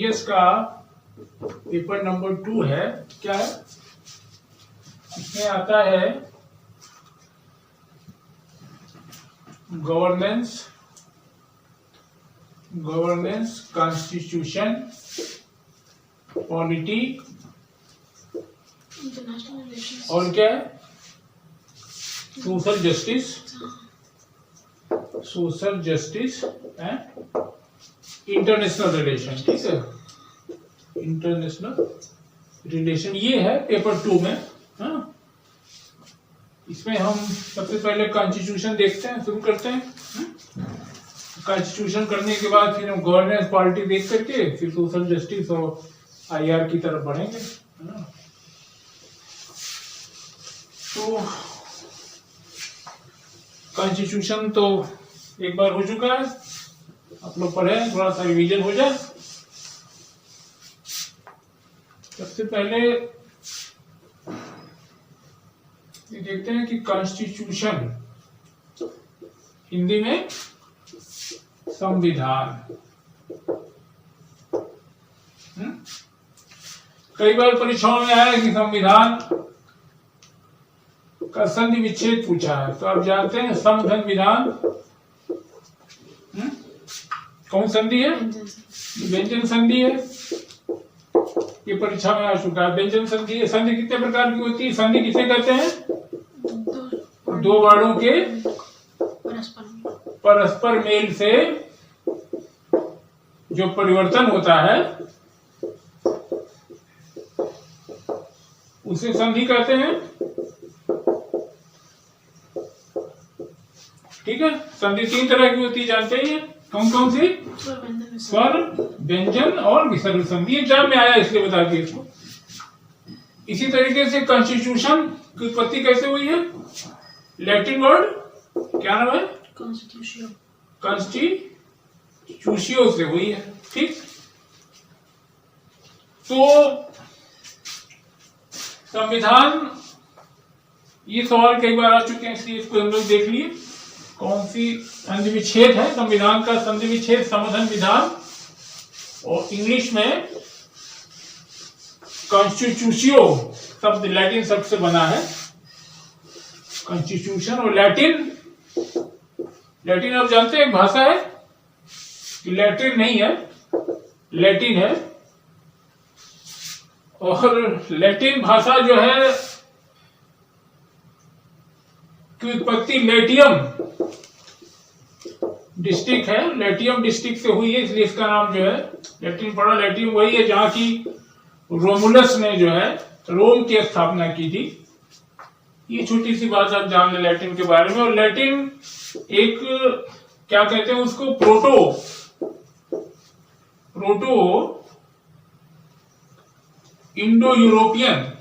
GS का paper number 2 है। क्या है इसमें आता है? गवर्नेंस, कॉन्स्टिट्यूशन, पॉलिटी और क्या है? Social justice and international relation. ठीक है, इंटरनेशनल रिलेशन ये है पेपर 2 में। हाँ, इसमें हम सबसे पहले कॉन्स्टिट्यूशन देखते हैं, शुरू करते हैं। कॉन्स्टिट्यूशन करने के बाद फिर हम गवर्नेंस, पॉलिटी देख करके फिर सोशल जस्टिस और आईआर की तरफ बढ़ेंगे। तो कॉन्स्टिट्यूशन तो एक बार हो चुका है, आप लोग पढ़े, थोड़ा सा रिवीजन हो जाए। सबसे पहले ये देखते हैं कि कॉन्स्टिट्यूशन हिंदी में संविधान। कई बार परीक्षाओं में आया कि संविधान का संधि विच्छेद पूछा है, तो आप जानते हैं संविधान कौन संधि है? व्यंजन संधि है। ये परीक्षा में आ चुका है। व्यंजन संधि है। संधि कितने प्रकार की होती है? संधि किसे कहते हैं? दो वर्णों के परस्पर मेल से जो परिवर्तन होता है उसे संधि कहते हैं। ठीक है, संधि 3 तरह की होती है, जानते ही हैं। कौन कौन सी? स्वर, व्यंजन और विसर्ग संधि। एग्जाम में आया इसलिए बता दिए इसको। इसी तरीके से कॉन्स्टिट्यूशन की उत्पत्ति कैसे हुई है? लैटिन वर्ड क्या नाम है? कॉन्स्टिट्यूशियो से हुई है। ठीक, तो संविधान, ये सवाल कई बार आ चुके हैं इसलिए इसको हम लोग देख लिए। कौन सी संधि विच्छेद है? संविधान का संधि विच्छेद समधन विधान, और इंग्लिश में कॉन्स्टिट्यूशियो शब्द लैटिन शब्द से बना है। कॉन्स्टिट्यूशन और लैटिन आप जानते हैं एक भाषा है कि लैटिन नहीं है, लैटिन है। और लैटिन भाषा जो है की उत्पत्ति लेटियम डिस्ट्रिक्ट है, लेटियम डिस्ट्रिक्ट से हुई है, इसलिए इसका नाम जो है लैटिन पड़ा। लैटिन वही है जहां की रोमुलस ने जो है रोम की स्थापना की थी। ये छोटी सी बात आप जान लें लैटिन के बारे में। और लैटिन एक क्या कहते हैं उसको, proto Indo European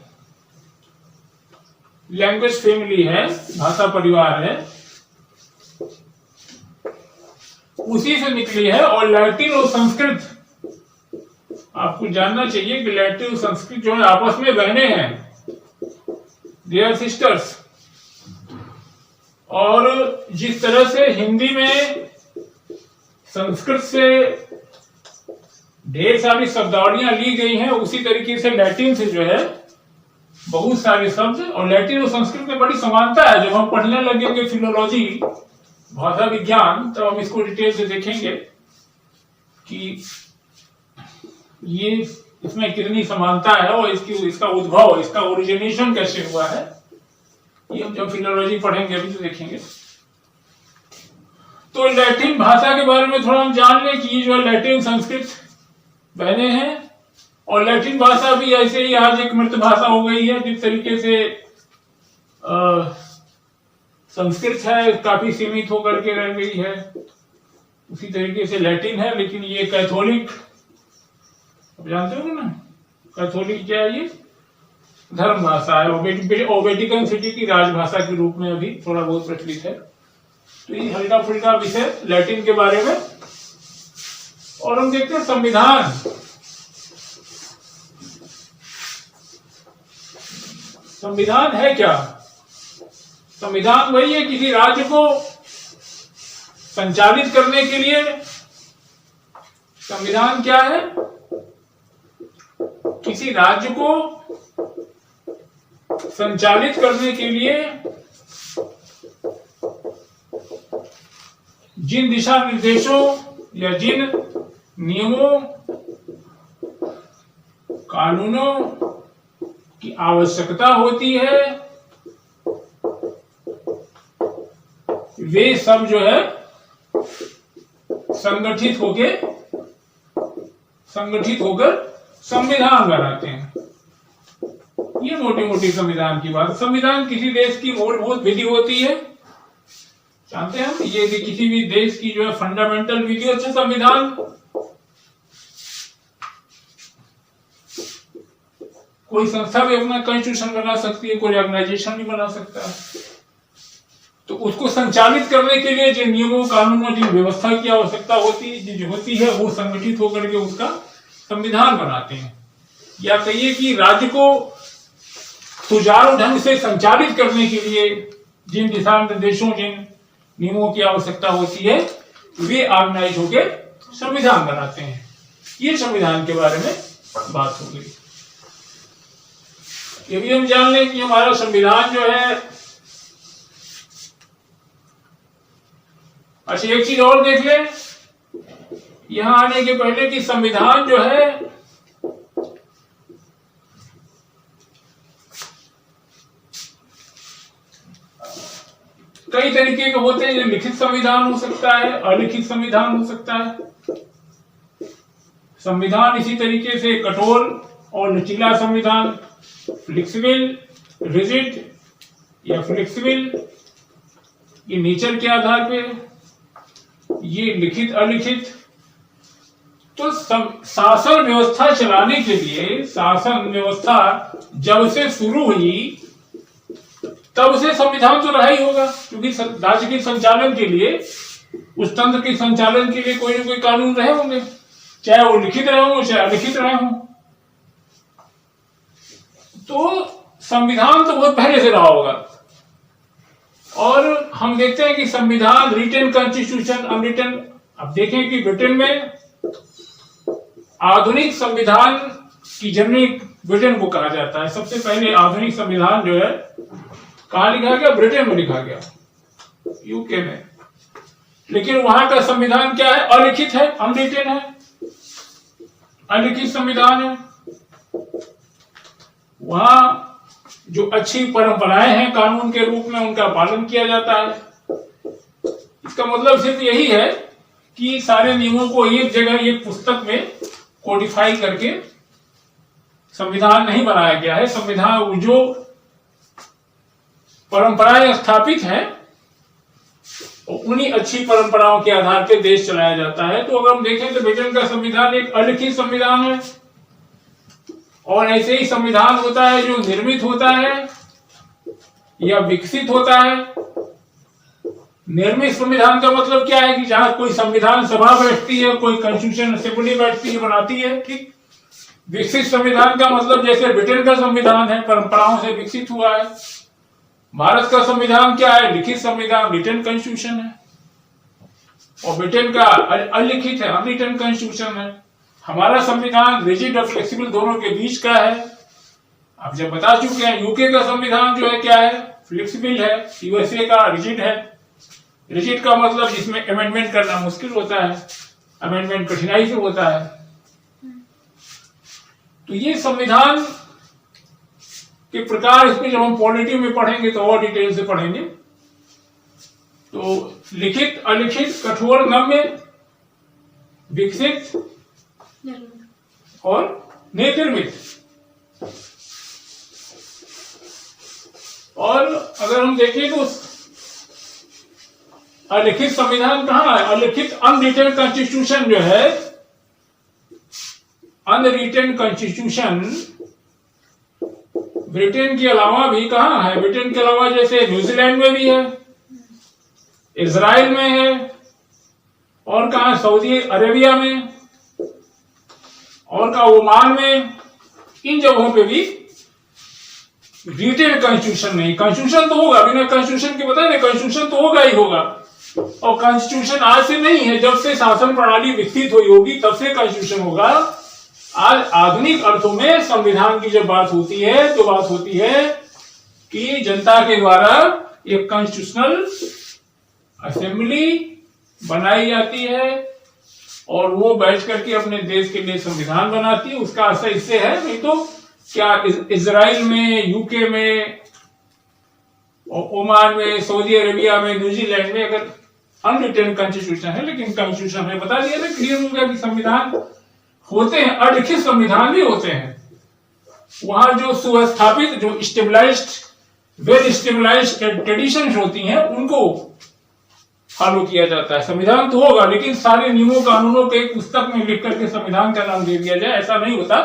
language family है, भाषा परिवार है, उसी से निकली है। और लैटिन और संस्कृत, आपको जानना चाहिए कि लैटिन और संस्कृत जो है आपस में बहने हैं, दे आर सिस्टर्स। और जिस तरह से हिंदी में संस्कृत से ढेर सारी शब्दावलियां ली गई हैं, उसी तरीके से लैटिन से जो है बहुत सारे शब्द, और लैटिन और संस्कृत में बड़ी समानता है। जब हम पढ़ने लगेंगे फिलोलॉजी, भाषा विज्ञान, तो हम इसको डिटेल से देखेंगे कि ये इसमें कितनी समानता है और इसका उद्भव, इसका ओरिजिनेशन कैसे हुआ है, ये हम जब फिलोलॉजी पढ़ेंगे अभी तो देखेंगे। तो लैटिन भाषा के बारे में थोड़ा हम जान लें कि जो लैटिन संस्कृत बहने हैं, और लैटिन भाषा भी ऐसे ही आज एक मृत भाषा हो गई है। जिस तरीके से संस्कृत है काफी सीमित होकर के रह गई है, उसी तरीके से लैटिन है। लेकिन ये कैथोलिक, आप जानते हो ना कैथोलिक क्या है? ये धर्म भाषा है, और वेटिकन सिटी की राजभाषा के रूप में अभी थोड़ा बहुत प्रचलित है। तो ये हल्का फुल्का विषय लैटिन के बारे में। और हम देखते हैं संविधान। संविधान है क्या? संविधान वही है किसी राज्य को संचालित करने के लिए। संविधान क्या है? किसी राज्य को संचालित करने के लिए जिन दिशा निर्देशों या जिन नियमों कानूनों की आवश्यकता होती है वे सब जो है संगठित होकर संविधान बनाते हैं। ये मोटी मोटी संविधान की बात। संविधान किसी देश की मूलभूत विधि होती है, जानते हैं हम। ये किसी भी देश की जो है फंडामेंटल विधि होती है संविधान। कोई संस्था भी अपना कॉन्स्टिट्यूशन बना सकती है, कोई ऑर्गेनाइजेशन भी बना सकता है। तो उसको संचालित करने के लिए जिन नियमों कानूनों जिन व्यवस्था की आवश्यकता होती है वो संगठित होकर के उसका संविधान बनाते हैं। या कहिए कि राज्य को सुचारू ढंग से संचालित करने के लिए जिन दिशा निर्देशों जिन नियमों की आवश्यकता होती है वे ऑर्गेनाइज होकर संविधान बनाते हैं। ये संविधान के बारे में बात हो गई। ये भी हम जान लें कि हमारा संविधान जो है, अच्छा एक चीज और देख लें यहां आने के पहले कि संविधान जो है कई तरीके के होते हैं। लिखित संविधान हो सकता है, अलिखित संविधान हो सकता है। संविधान इसी तरीके से कठोर और लचीला संविधान, फ्लेक्सिबल, रिजिड या फ्लेक्सिबल, ये नेचर के आधार पे, ये लिखित अलिखित। तो शासन व्यवस्था चलाने के लिए, शासन व्यवस्था जब से शुरू हुई तब से संविधान तो रहा ही होगा, क्योंकि राज्य के संचालन के लिए, उस तंत्र के संचालन के लिए कोई ना कोई कानून रहे होंगे, चाहे वो लिखित रहे हों चाहे अलिखित रहे हों। तो संविधान तो बहुत पहले से रहा होगा। और हम देखते हैं कि संविधान, रिटन कॉन्स्टिट्यूशन, अनरिटन। अब देखें कि ब्रिटेन में आधुनिक संविधान की जननी ब्रिटेन को कहा जाता है। सबसे पहले आधुनिक संविधान जो है कहां लिखा गया? ब्रिटेन में लिखा गया, यूके में। लेकिन वहां का संविधान क्या है? अलिखित है, अनरिटन है, अलिखित संविधान है। वहां जो अच्छी परंपराएं हैं कानून के रूप में उनका पालन किया जाता है। इसका मतलब सिर्फ यही है कि सारे नियमों को एक जगह एक पुस्तक में कोडिफाई करके संविधान नहीं बनाया गया है। संविधान जो परंपराएं स्थापित हैं उन्हीं अच्छी परंपराओं के आधार पर देश चलाया जाता है। तो अगर हम देखें तो ब्रिटेन का संविधान एक अलिखित संविधान है। और ऐसे ही संविधान होता है जो निर्मित होता है या विकसित होता है। निर्मित संविधान का मतलब क्या है कि जहां कोई संविधान सभा बैठती है, कोई कॉन्स्टिट्यूशन असेंबली बैठती है, बनाती है, ठीक। विकसित संविधान का मतलब जैसे ब्रिटेन का संविधान है, परंपराओं से विकसित हुआ है। भारत का संविधान क्या है? लिखित संविधान, रिटन कॉन्स्टिट्यूशन है। और ब्रिटेन का अलिखित है, अनरिटन कॉन्स्टिट्यूशन है। हमारा संविधान रिजिड और फ्लेक्सिबल दोनों के बीच का है। आप जब बता चुके हैं यूके का संविधान जो है क्या है? फ्लेक्सिबल है। यूएसए का रिजिड है। रिजिड का मतलब जिसमें अमेंडमेंट करना मुश्किल होता है, अमेंडमेंट कठिनाई से होता है। तो ये संविधान के प्रकार, इसमें जब हम पॉलिटी में पढ़ेंगे तो और डिटेल से पढ़ेंगे। तो लिखित, अलिखित, कठोर, नम्य, विकसित और निर्मित। और अगर हम देखें तो अलिखित संविधान कहां है? अलिखित अनरिटन कॉन्स्टिट्यूशन जो है, अनरिटन कॉन्स्टिट्यूशन ब्रिटेन के अलावा भी कहां है? ब्रिटेन के अलावा जैसे न्यूजीलैंड में भी है, इजराइल में है, और कहां? सऊदी अरेबिया में, और कहा ओमान में। इन जगहों पे भी रिटन कॉन्स्टिट्यूशन नहीं। कॉन्स्टिट्यूशन तो होगा, बिना कॉन्स्टिट्यूशन के बताए ना, कॉन्स्टिट्यूशन तो होगा ही होगा। और कॉन्स्टिट्यूशन आज से नहीं है, जब से शासन प्रणाली विकसित हुई होगी तब से कॉन्स्टिट्यूशन होगा। आज आधुनिक अर्थों में संविधान की जब बात होती है तो बात होती है कि जनता के द्वारा एक कॉन्स्टिट्यूशनल असेंबली बनाई जाती है और वो बैठ करके अपने देश के लिए संविधान बनाती है। उसका असर इससे है, नहीं तो क्या इजराइल में, यूके में, ओमान में, सऊदी अरेबिया में, न्यूजीलैंड में अगर अनरिटन कॉन्स्टिट्यूशन है, लेकिन कॉन्स्टिट्यूशन में बता दिया ना, क्लियर हो गया कि संविधान होते हैं, अलिखित संविधान भी होते हैं। वहां जो सुस्थापित, जो स्टेबलाइज्ड, वेल स्टेबलाइज्ड ट्रेडिशंस होती हैं उनको फॉलो किया जाता है। संविधान तो होगा लेकिन सारे नियमों कानूनों के एक पुस्तक में लिख करके संविधान का नाम दे दिया जाए, ऐसा नहीं होता।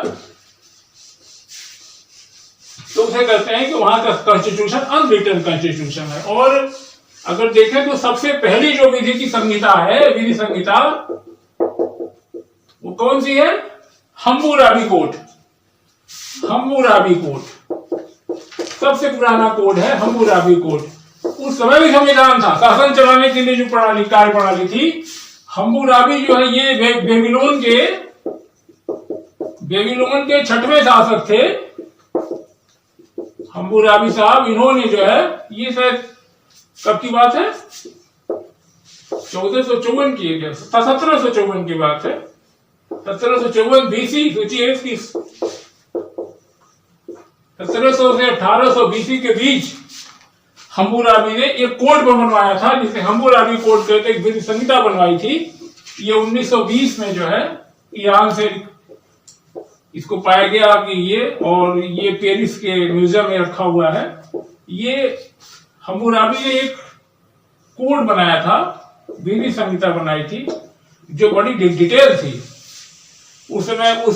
तो उसे कहते हैं कि वहां का कॉन्स्टिट्यूशन अनरिटन कॉन्स्टिट्यूशन है। और अगर देखें तो सबसे पहली जो विधि की संहिता है, विधि संहिता, वो कौन सी है? Hammurabi code. हम्मुराबी कोड सबसे पुराना कोड है, हम्मुराबी कोड। उस समय भी संविधान था, शासन चलाने के लिए जो प्रणाली, कार्य प्रणाली थी। हम्मुराबी जो है ये बेबीलोन के 6वें शासक थे। हम्मुराबी साहब, इन्होंने जो है, ये शायद कब की बात है? 1454 की, 1754 की बात है। 1754 बीसी, सोचिए इसकी 1700 से 1800 बीसी के बीच हम्मुराबी ने एक कोड बनवाया था, जिसे हम्मुराबी कोड कहते, एक विधि संहिता बनवाई थी। ये 1920 में जो है ईरान से इसको पाया गया कि ये, और ये पेरिस के म्यूजियम में रखा हुआ है। ये हम्मुराबी ने एक कोड बनाया था, विधि संहिता बनाई थी, जो बड़ी डिटेल थी। उस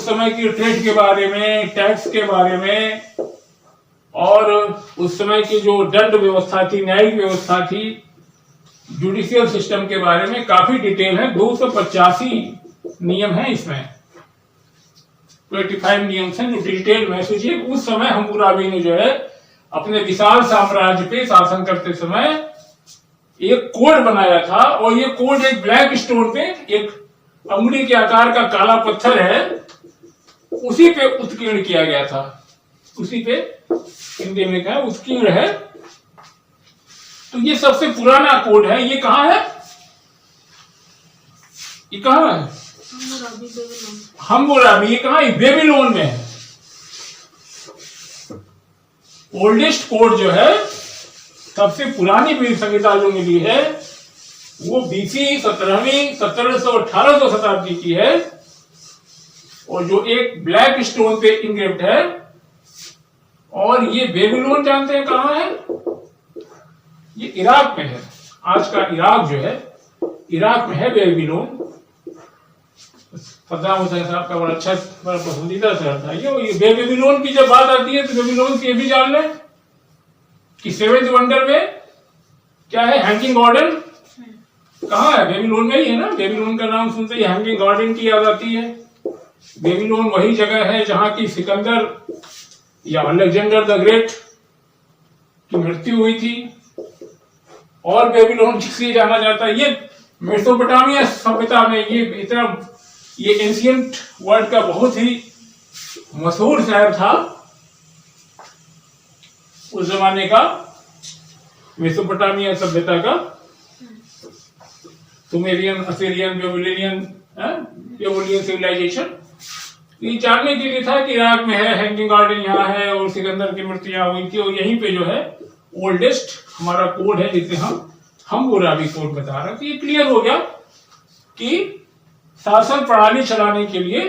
समय की ट्रेड के बारे में, टैक्स के बारे में, और उस समय की जो दंड व्यवस्था थी, न्यायिक व्यवस्था थी, जुडिशियल सिस्टम के बारे में काफी डिटेल है। 285 नियम है इसमें, 25 नियम हैं जो डिटेल में। सोचिए उस समय हम्मुराबी ने जो है अपने विशाल साम्राज्य पे शासन करते समय एक कोड बनाया था, और ये कोड एक ब्लैक स्टोन पे, एक अंगुली के आकार का काला पत्थर है, उसी पे उत्कीर्ण किया गया था। उसी पे हिंदी में क्या उत्कीर्ण है। तो ये सबसे पुराना कोड है। ये कहां है? ये कहां है? हम्मुराबी। ये कहां है? बेबीलोन में है। ओल्डेस्ट कोड जो है, सबसे पुरानी विधि संहिता जो मिली है, वो बीसी 17वीं 1700-1800 शताब्दी की है, और जो एक ब्लैक स्टोन पे इंग्रेव्ड है। और ये बेबीलोन जानते हैं कहां है? ये इराक में है। आज का इराक जो है, इराक में है बेबीलोन। सद्दाम हुसैन साहब का बड़ा अच्छा, बड़ा पसंदीदा शहर था ये। बेबीलोन की जब बात आती है तो बेबीलोन की ये भी जान लें कि 7th वंडर में क्या है? Hanging garden. कहाँ है? बेबीलोन में ही है ना। बेबीलोन का नाम सुनते ही हैंगिंग गार्डन की याद आती है। बेबीलोन वही जगह है जहां की सिकंदर या अलेक्जेंडर द ग्रेट की मृत्यु हुई थी। और बेबीलोन किसलिए जाना जाता है? ये मेसोपोटामिया सभ्यता में ये एंशिएंट वर्ल्ड का बहुत ही मशहूर शहर था उस जमाने का, मेसोपोटामिया सभ्यता का। Sumerian, Assyrian, Babylonian civilization. ये जानने के लिए था कि इराक में है, हैंगिंग गार्डन यहाँ है, और सिकंदर की मृत्यु हुई थी। और यहीं पे जो है ओल्डेस्ट हमारा कोड है, जिसे हम हम्मुराबी कोड बता रहे हैं। तो ये क्लियर हो गया कि शासन प्रणाली चलाने के लिए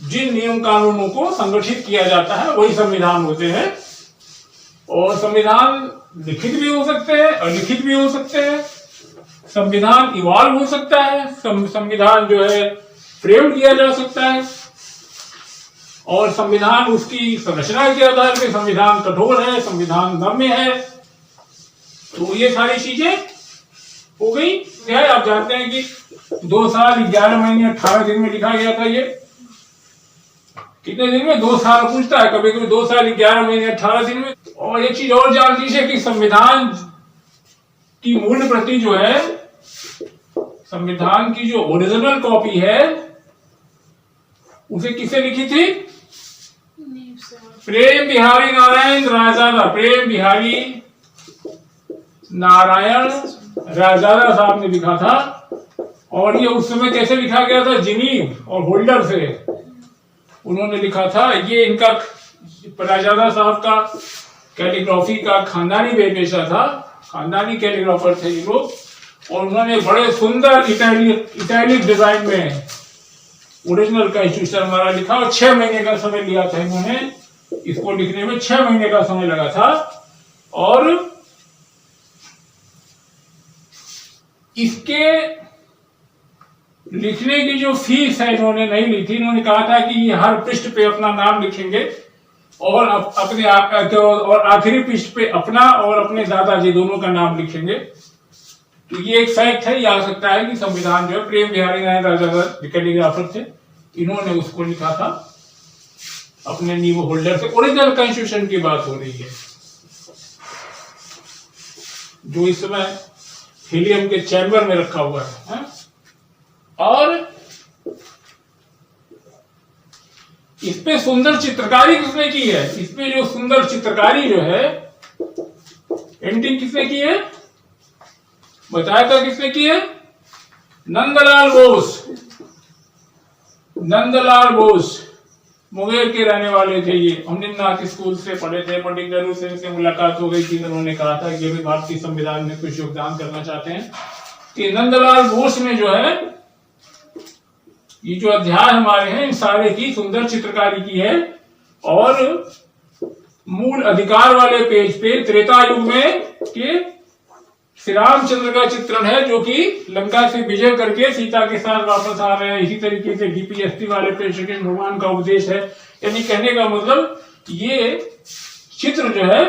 जिन नियम कानूनों को संगठित किया जाता है वही संविधान होते हैं। और संविधान लिखित भी हो सकते हैं, अलिखित भी हो सकते हैं। संविधान इवॉल्व हो सकता है, संविधान जो है फ्रेम किया जा सकता है, और संविधान उसकी संरचना के आधार पर संविधान कठोर है, संविधान नम्य है। तो ये सारी चीजें हो गई। आप जानते हैं कि 2 साल 11 महीने 18 दिन में लिखा गया था। ये कितने दिन में? 2 साल पूछता है कभी कभी, 2 साल 11 महीने 18 दिन में। और एक चीज और जान लीजिए कि संविधान की मूल प्रति जो है, संविधान की जो ओरिजिनल कॉपी है, उसे किसे लिखी थी? प्रेम बिहारी नारायण रायजादा, प्रेम बिहारी नारायण रायजादा साहब ने लिखा था। और ये उस समय कैसे लिखा गया था? जिनीव और होल्डर से उन्होंने लिखा था। ये इनका रायजादा साहब का कैलीग्राफी का खानदानी पेशा था, खानदानी कैलीग्राफर थे ये लोग। और उन्होंने बड़े सुंदर इटैलिक डिजाइन में ओरिजिनल कॉन्स्टिट्यूशन हमारा लिखा और 6 महीने का समय लिया था इन्होंने। इसको लिखने में 6 महीने का समय लगा था। और इसके लिखने की जो फीस है इन्होंने नहीं ली थी। इन्होंने कहा था कि ये हर पृष्ठ पे अपना नाम लिखेंगे और अपने आप और आखिरी पृष्ठ पे अपना और अपने दादाजी दोनों का नाम लिखेंगे। तो ये एक फैक्ट है, ये आ सकता है कि संविधान जो है प्रेम बिहारी नारायण रायजादा कैलीग्राफर थे, इन्होंने उसको लिखा था अपने नींव होल्डर से। ओरिजिनल कॉन्स्टिट्यूशन की बात हो रही है जो इस समय हीलियम के चैम्बर में रखा हुआ है। और इस पे सुंदर चित्रकारी किसने की है? इसमें जो सुंदर चित्रकारी जो है, पेंटिंग किसने की है? बताया था किसने की है? नंदलाल बोस। नंदलाल बोस मुंगेर के रहने वाले थे। ये हम निम्नाथ स्कूल से पढ़े थे, पंडित नेहरू से मुलाकात हो गई थी। उन्होंने कहा था कि भी भारतीय संविधान में कुछ योगदान करना चाहते हैं। कि नंदलाल बोस ने जो है ये जो अध्याय हमारे हैं इन सारे की सुंदर चित्रकारी की है। और मूल अधिकार वाले पेज पे त्रेता युग में के श्री रामचंद्र का चित्रण है जो कि लंका से विजय करके सीता के साथ वापस आ रहे हैं। इसी तरीके से डीपीएसटी वाले पे श्री कृष्ण भगवान का उपदेश है। यानी कहने का मतलब ये चित्र जो है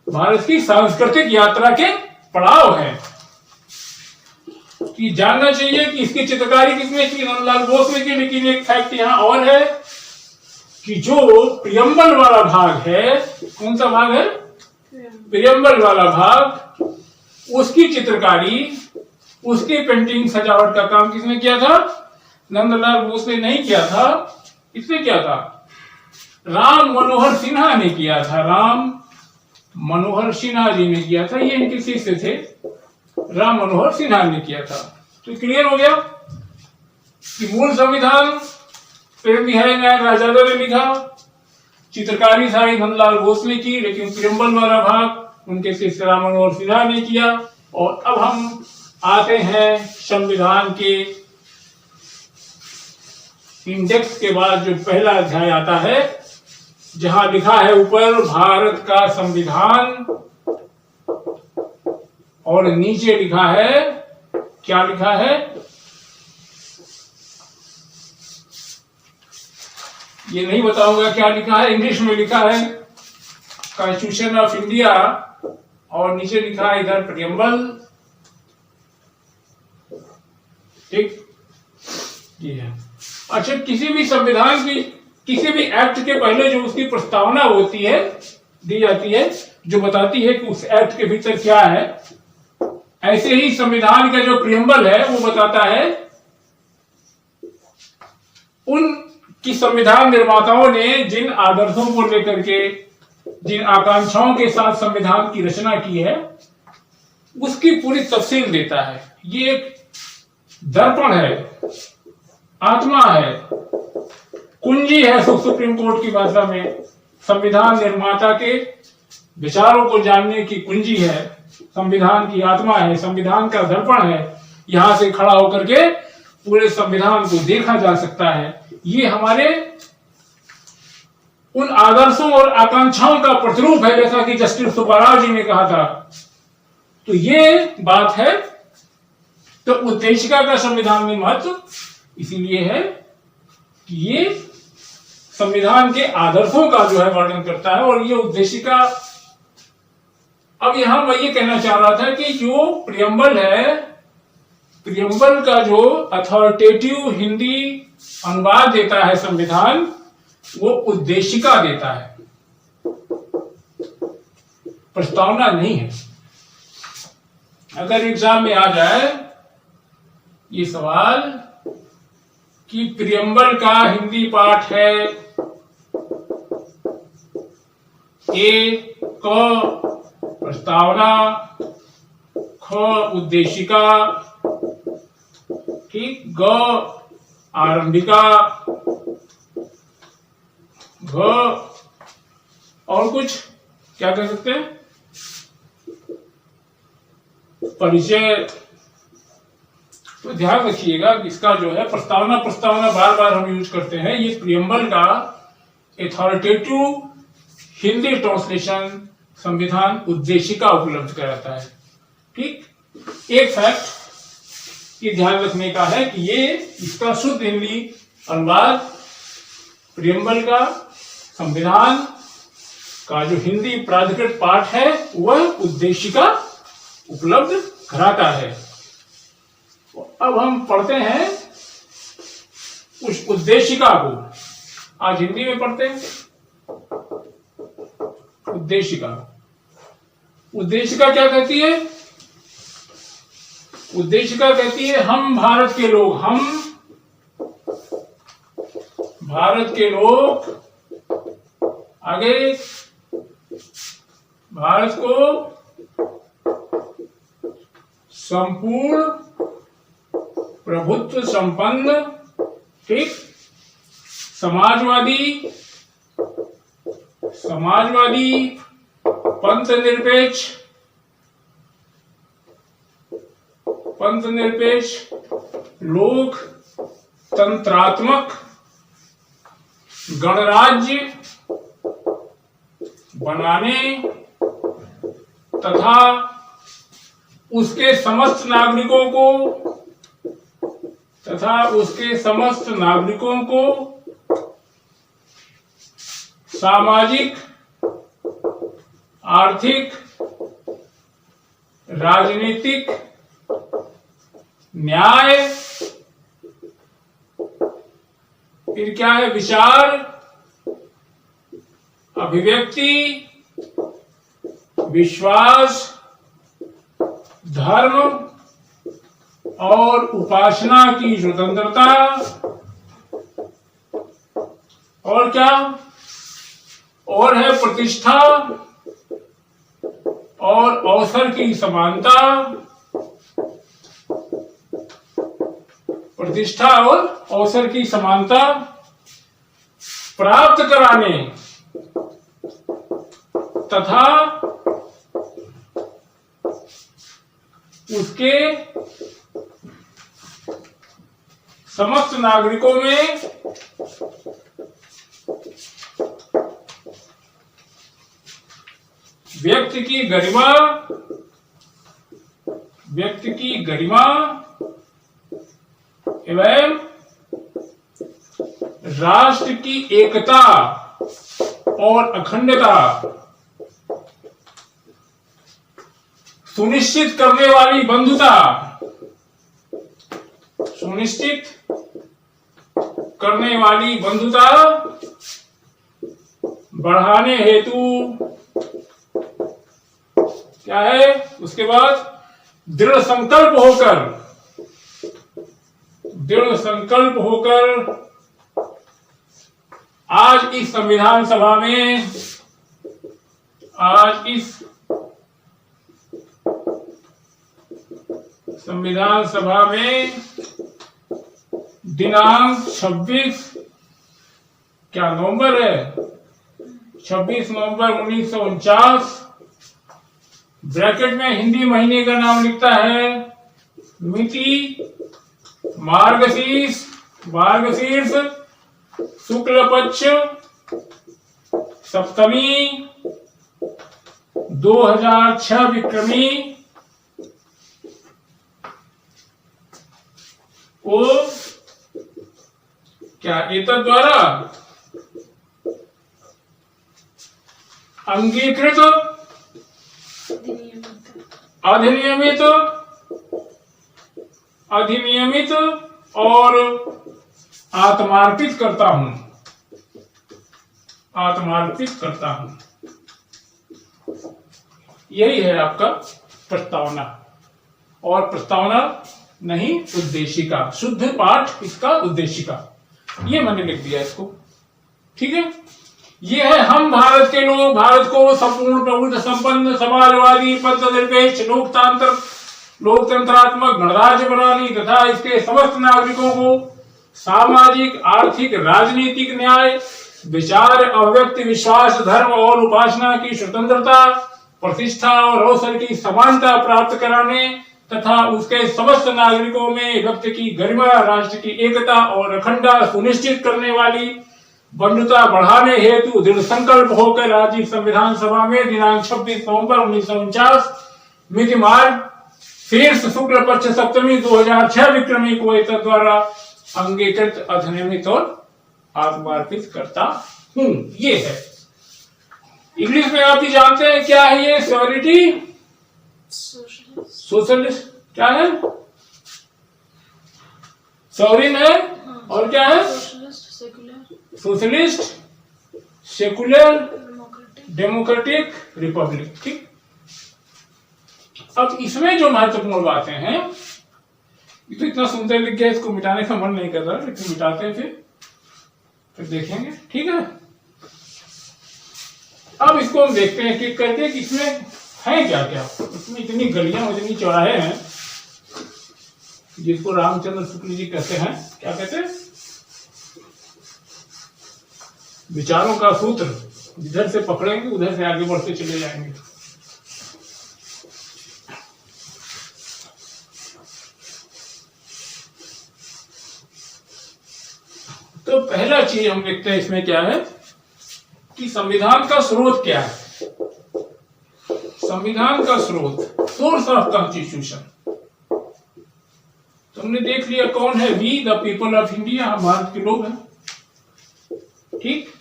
भारत की सांस्कृतिक यात्रा के पड़ाव है कि जानना चाहिए कि इसकी चित्रकारी किसने की? नंदलाल बोस ने की। लेकिन एक फैक्ट यहां और है कि जो प्रियम्बल वाला भाग है, कौन सा भाग है? प्रियम्बल वाला भाग, उसकी चित्रकारी, उसकी पेंटिंग सजावट का काम किसने किया था? नंदलाल बोस ने नहीं किया था। किसने किया था? राम मनोहर सिन्हा ने किया था। राम मनोहर सिन्हा जी ने किया था। ये इनके शिष्य थे, राम मनोहर सिन्हा ने किया था। तो क्लियर हो गया कि मूल संविधान प्रेम बिहारी नारायण रायजादा ने लिखा, चित्रकारी सारी नंदलाल बोस ने की, लेकिन प्रियम्बल वाला भाग उनके शिष्य राम मनोहर सिन्हा ने किया। और अब हम आते हैं संविधान के इंडेक्स के बाद जो पहला अध्याय आता है, जहां लिखा है ऊपर भारत का संविधान और नीचे लिखा है, क्या लिखा है? ये नहीं बताऊंगा क्या लिखा है। इंग्लिश में लिखा है कॉन्स्टिट्यूशन ऑफ इंडिया और नीचे लिखा है इधर प्रियम्बल। ठीक, ये है। अच्छा, किसी भी संविधान की किसी भी एक्ट के पहले जो उसकी प्रस्तावना होती है, दी जाती है, जो बताती है कि उस एक्ट के भीतर क्या है, ऐसे ही संविधान का जो प्रियम्बल है वो बताता है उन कि संविधान निर्माताओं ने जिन आदर्शों को लेकर के, जिन आकांक्षाओं के साथ संविधान की रचना की है, उसकी पूरी तफसील देता है। ये एक दर्पण है, आत्मा है, कुंजी है सुप्रीम कोर्ट की भाषा में। संविधान निर्माता के विचारों को जानने की कुंजी है, संविधान की आत्मा है, संविधान का दर्पण है। यहां से खड़ा होकर के पूरे संविधान को देखा जा सकता है। ये हमारे उन आदर्शों और आकांक्षाओं का प्रतिरूप है, जैसा कि जस्टिस सुब्बाराव जी ने कहा था। तो ये बात है। तो उद्देशिका का संविधान में महत्व इसीलिए है कि ये संविधान के आदर्शों का जो है वर्णन करता है। और ये उद्देशिका, अब यहां मैं ये कहना चाह रहा था कि जो प्रियम्बल है, प्रियम्बल का जो अथॉरिटेटिव हिंदी अनुवाद देता है संविधान, वो उद्देशिका देता है, प्रस्तावना नहीं है। अगर एग्जाम में आ जाए ये सवाल कि प्रियम्बल का हिंदी पाठ है ए क प्रस्तावना, ख उद्देशिका, ठीक, ग आरंभिका, घ और कुछ क्या कह सकते हैं, परिचय। तो ध्यान रखिएगा कि इसका जो है प्रस्तावना बार बार हम यूज करते हैं। ये प्रियम्बल का अथॉरिटेटिव हिंदी ट्रांसलेशन संविधान उद्देशिका उपलब्ध कराता है। ठीक, एक फैक्ट ये ध्यान रखने का है कि ये इसका शुद्ध हिंदी अनुवाद प्रियम्बल का संविधान का जो हिंदी प्राधिकृत पाठ है वह उद्देशिका उपलब्ध कराता है। अब हम पढ़ते हैं उस उद्देशिका को, आज हिंदी में पढ़ते हैं। उद्देशिका क्या कहती है? उद्देशिका कहती है हम भारत के लोग, आगे भारत को संपूर्ण प्रभुत्व संपन्न, ठीक, समाजवादी, पंथ निरपेक्ष, लोकतंत्रात्मक गणराज्य बनाने तथा उसके समस्त नागरिकों को सामाजिक, आर्थिक, राजनीतिक न्याय, फिर क्या है, विचार, अभिव्यक्ति, विश्वास, धर्म और उपासना की स्वतंत्रता, और क्या, और है प्रतिष्ठा और अवसर की समानता, प्राप्त कराने तथा उसके समस्त नागरिकों में व्यक्ति की गरिमा एवं राष्ट्र की एकता और अखंडता सुनिश्चित करने वाली बंधुता बढ़ाने हेतु क्या है, उसके बाद दृढ़ संकल्प होकर आज इस संविधान सभा में दिनांक 26 क्या नवंबर है, 26 नवंबर 1949, ब्रैकेट में हिंदी महीने का नाम लिखता है, मिति मार्गशीर्ष शुक्ल पक्ष सप्तमी 2006 विक्रमी को क्या एतद् द्वारा अंगीकृत, अधिनियमित और आत्मार्पित करता हूं। यही है आपका प्रस्तावना। और प्रस्तावना नहीं उद्देशिका। शुद्ध पाठ इसका उद्देशिका। ये मैंने लिख दिया इसको, ठीक है। ये है हम भारत के लोग भारत को संपूर्ण प्रभुत्व संपन्न समाजवादी पद्धनिरपेक्ष लोकतंत्रात्मक गणराज्य बनाने तथा इसके समस्त नागरिकों को सामाजिक आर्थिक राजनीतिक न्याय विचार अभिव्यक्ति विश्वास धर्म और उपासना की स्वतंत्रता प्रतिष्ठा और अवसर की समानता प्राप्त कराने तथा उसके समस्त नागरिकों में व्यक्ति की गरिमा राष्ट्र की एकता और अखंडता सुनिश्चित करने वाली बंधुता बढ़ाने हेतु दृढ़ संकल्प होकर राज्य संविधान सभा में दिनांक 26 नवंबर 1949 मिति मार्ग शीर्ष शुक्ल पक्ष सप्तमी 2006 विक्रमी कुवैत द्वारा अंगीकृत अधिनियमित और आत्मार्पित करता हूं। ये है। इंग्लिश में आप ही जानते हैं क्या है ये? सॉवरिटी सोशलिस्ट क्या है? सॉवरिन है और क्या है? Socialist secular democratic Republic. ठीक। अब इसमें जो महत्वपूर्ण बातें हैं, ये तो इतना सुंदर लिख गया, इसको मिटाने का मन नहीं कर रहा, लेकिन मिटाते हैं फिर देखेंगे, ठीक है। अब इसको हम देखते हैं कि करके कि इसमें है क्या क्या। इसमें इतनी गलियां इतनी चौराहे हैं, जिसको रामचंद्र शुक्ल जी कहते हैं, क्या कहते हैं? विचारों का सूत्र। जिधर से पकड़ेंगे उधर से आगे बढ़ते चले जाएंगे। तो पहला चीज हम देखते हैं इसमें क्या है कि संविधान का स्रोत क्या है। संविधान का स्रोत, सोर्स ऑफ कॉन्स्टिट्यूशन, तुमने देख लिया कौन है? We the people of India, हम भारत के लोग हैं। ठीक।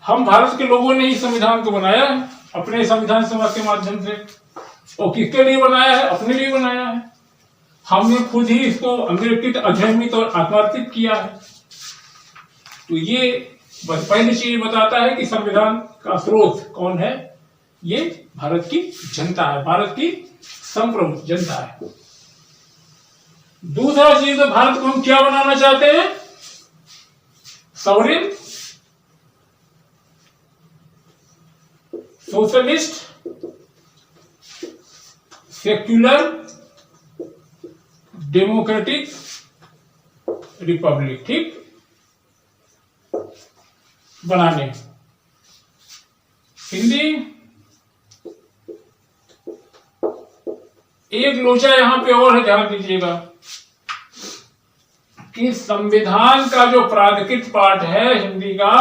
हम भारत के लोगों ने ही संविधान को बनाया है अपने संविधान सभा के माध्यम से। और किसके लिए बनाया है? अपने लिए बनाया है। हमने खुद ही इसको अंगीकृत अधिनियमित और आत्मार्पित किया है। तो ये बस पहली चीज बताता है कि संविधान का स्रोत कौन है। ये भारत की जनता है, भारत की संप्रभु जनता है। दूसरा चीज, तो भारत को हम क्या बनाना चाहते हैं? Sovereign, socialist, secular, democratic Republic. ठीक। बनाने हिंदी एक लोचा यहां पे और है, ध्यान दीजिएगा कि संविधान का जो प्राधिकृत पाठ है हिंदी का,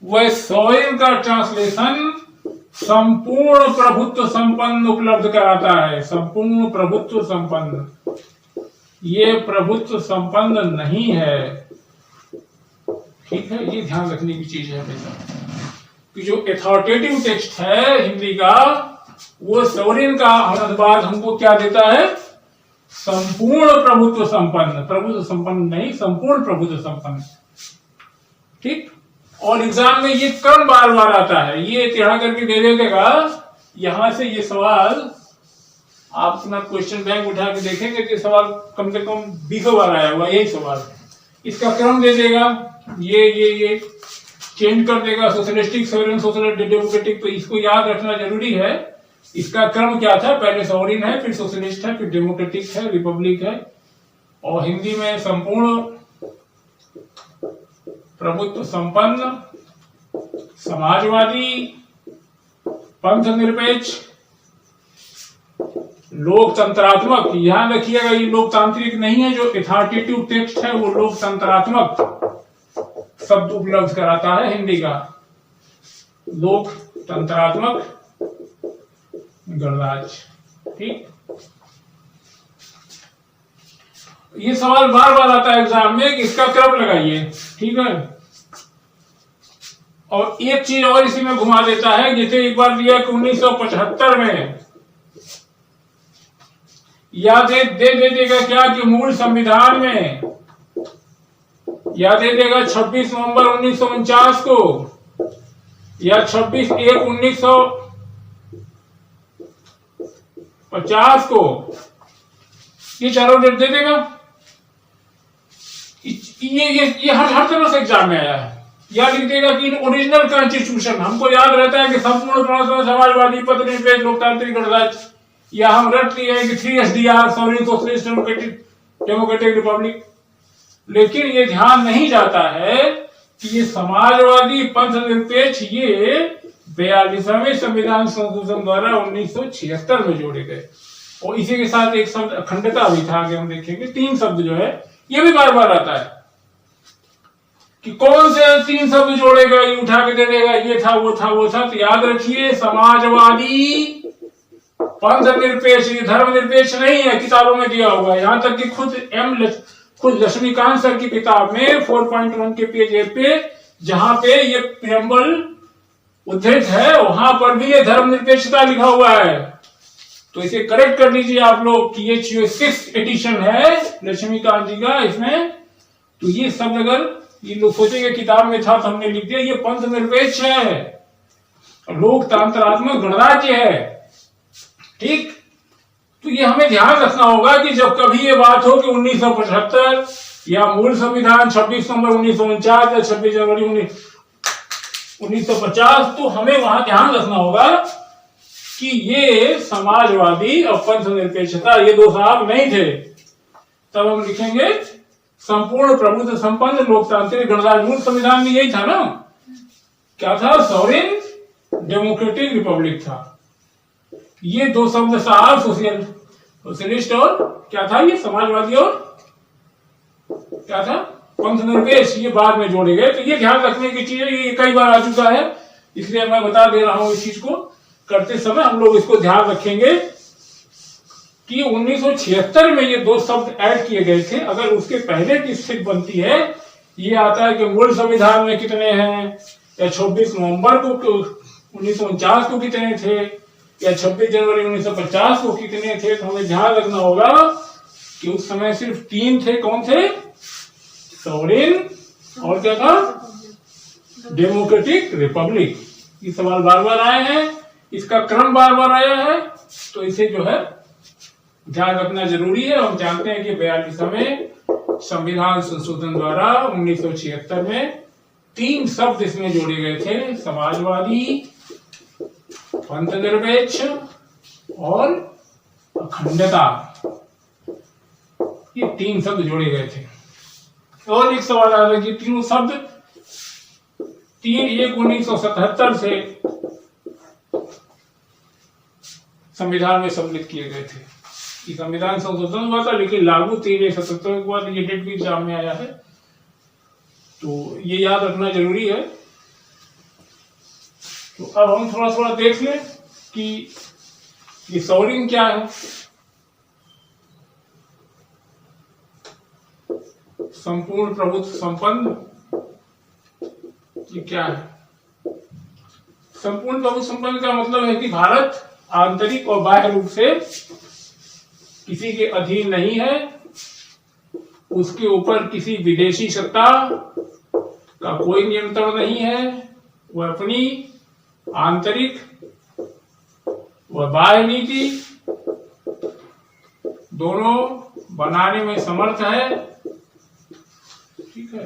वह सॉवरेन का ट्रांसलेशन संपूर्ण प्रभुत्व संपन्न उपलब्ध कराता है। संपूर्ण प्रभुत्व संपन्न, ये प्रभुत्व संपन्न नहीं है। ठीक है, ये ध्यान रखने की चीज है हमेशा कि जो अथॉरिटेटिव टेक्स्ट है हिंदी का, वो सॉवरेन का अनुवाद हमको क्या देता है? संपूर्ण प्रभुत्व संपन्न, प्रभुत्व संपन्न नहीं, संपूर्ण प्रभुत्व संपन्न। ठीक। और एग्जाम में ये क्रम बार बार आता है, ये टेढ़ा करके दे देगा। यहां से ये सवाल आप अपना क्वेश्चन बैंक उठा के देखेंगे कि सवाल कम से कम 20 बार आया हुआ यही सवाल। इसका क्रम दे देगा, ये चेंज कर देगा, सोशलिस्टिक, सॉवरेन, सोशल डेमोक्रेटिक। तो इसको याद रखना जरूरी है। इसका क्रम क्या था? पहले सॉवरेन है, फिर सोशलिस्ट है, फिर डेमोक्रेटिक है, रिपब्लिक है। और हिंदी में संपूर्ण प्रभुत्व संपन्न, समाजवादी, पंथ निरपेक्ष, लोकतंत्रात्मक। ध्यान रखिएगा, ये लोकतांत्रिक नहीं है। जो अथॉरिटेटिव टेक्स्ट है वो लोकतंत्रात्मक शब्द उपलब्ध कराता है हिंदी का। लोकतंत्रात्मक गणराज्य। ठीक। ये सवाल बार बार आता है एग्जाम में कि इसका क्रम लगाइए। ठीक है। और एक चीज और इसी में घुमा देता है, जैसे एक बार दिया कि 1975 में याद दे देगा क्या कि मूल संविधान में या दे देगा 26 नवंबर 1949 को या 26/1/1950 को ये चारों डेट दे देगा। ये हर तरह से एग्जाम में आया है। या लिख देगा कि ओरिजिनल कॉन्स्टिट्यूशन, हमको याद रहता है कि संपूर्ण समाजवादी पद्धति लोकतांत्रिक गणराज्य, या हम रट लिए हैं कि 3 सॉवरेन सोशलिस्ट डेमोक्रेटिक रिपब्लिक। लेकिन ये ध्यान नहीं जाता है कि ये समाजवादी पंथ निरपेक्ष ये 42वें संविधान संशोधन द्वारा 1976 में जोड़े गए। और इसी के साथ एक शब्द अखंडता भी था, आगे हम देखेंगे। 3 शब्द जो है ये भी बार बार आता है कि कौन से 3 शब्द जोड़ेगा, ये उठा के दे देगा, ये था वो था वो था। तो याद रखिए, समाजवादी पंथ निरपेक्ष, ये धर्म निरपेक्ष नहीं है, किताबों में दिया होगा। यहां तक कि खुद लक्ष्मीकांत सर की किताब में 4.1 के पेज 1 पे, जहां पे ये प्रियम्बल उद्धृत है, वहां पर भी ये धर्म निरपेक्षता लिखा हुआ है। तो इसे करेक्ट कर लीजिए आप लोग कि ये 6th एडिशन है लक्ष्मीकांत जी का। इसमें तो ये शब्द अगर ये लोग सोचेंगे किताब में था तो हमने लिख दिया, ये पंथ निरपेक्ष है, लोकतंत्रात्मक गणराज्य है। ठीक, तो ये हमें ध्यान रखना होगा कि जब कभी ये बात हो कि 1975 या मूल संविधान 26 नवंबर 1949 या 26 जनवरी 1950, तो हमें वहां ध्यान रखना होगा कि ये समाजवादी और पंथ निरपेक्षता ये 2 साहब नहीं थे। तब हम लिखेंगे संपूर्ण प्रभुत्व संपन्न लोकतांत्रिक गणराज्य। मूल संविधान में यही था ना, क्या था, सॉवरेन डेमोक्रेटिक रिपब्लिक था। ये 2 शब्द साहब सोशलिस्ट और क्या था, ये समाजवादी और क्या था, पंथ निरपेक्ष, ये बाद में जोड़े गए। तो ये ध्यान रखने की चीज है, ये कई बार आ चुका है, इसलिए मैं बता दे रहा हूं। इस चीज को करते समय हम लोग इसको ध्यान रखेंगे कि 1976 में ये 2 शब्द ऐड किए गए थे। अगर उसके पहले की स्थिति बनती है, ये आता है कि मूल संविधान में कितने हैं, या 26 नवंबर को 1949 को कितने थे, या 26 जनवरी 1950 को कितने थे, तो हमें ध्यान रखना होगा कि उस समय सिर्फ 3 थे। कौन थे, सॉवरेन और क्या था, डेमोक्रेटिक रिपब्लिक। ये सवाल बार बार आए हैं, इसका क्रम बार बार आया है, तो इसे जो है ध्यान रखना जरूरी है। हम जानते हैं कि 42वें संविधान संशोधन द्वारा 1976 में 3 शब्द इसमें जोड़े गए थे, समाजवादी, पंथ निरपेक्ष और अखंडता। ये 3 शब्द जोड़े गए थे। और एक सवाल आ रहा है कि 3 शब्द 3/1/1977 से संविधान में सम्मिलित किए गए थे। ये संविधान संशोधन हुआ था, लेकिन लागू 3/1/77 के बाद ये डेट भी एग्जाम में आया है, तो ये याद रखना जरूरी है। तो अब हम थोड़ा थोड़ा देख लें कि ये सॉवरेन क्या है। संपूर्ण प्रभुत्व संपन्न, ये क्या है। संपूर्ण प्रभुत्व संपन्न का मतलब है कि भारत आंतरिक और बाह्य रूप से किसी के अधीन नहीं है, उसके ऊपर किसी विदेशी सत्ता का कोई नियंत्रण नहीं है, वह अपनी आंतरिक व बाह्य नीति दोनों बनाने में समर्थ है। ठीक है,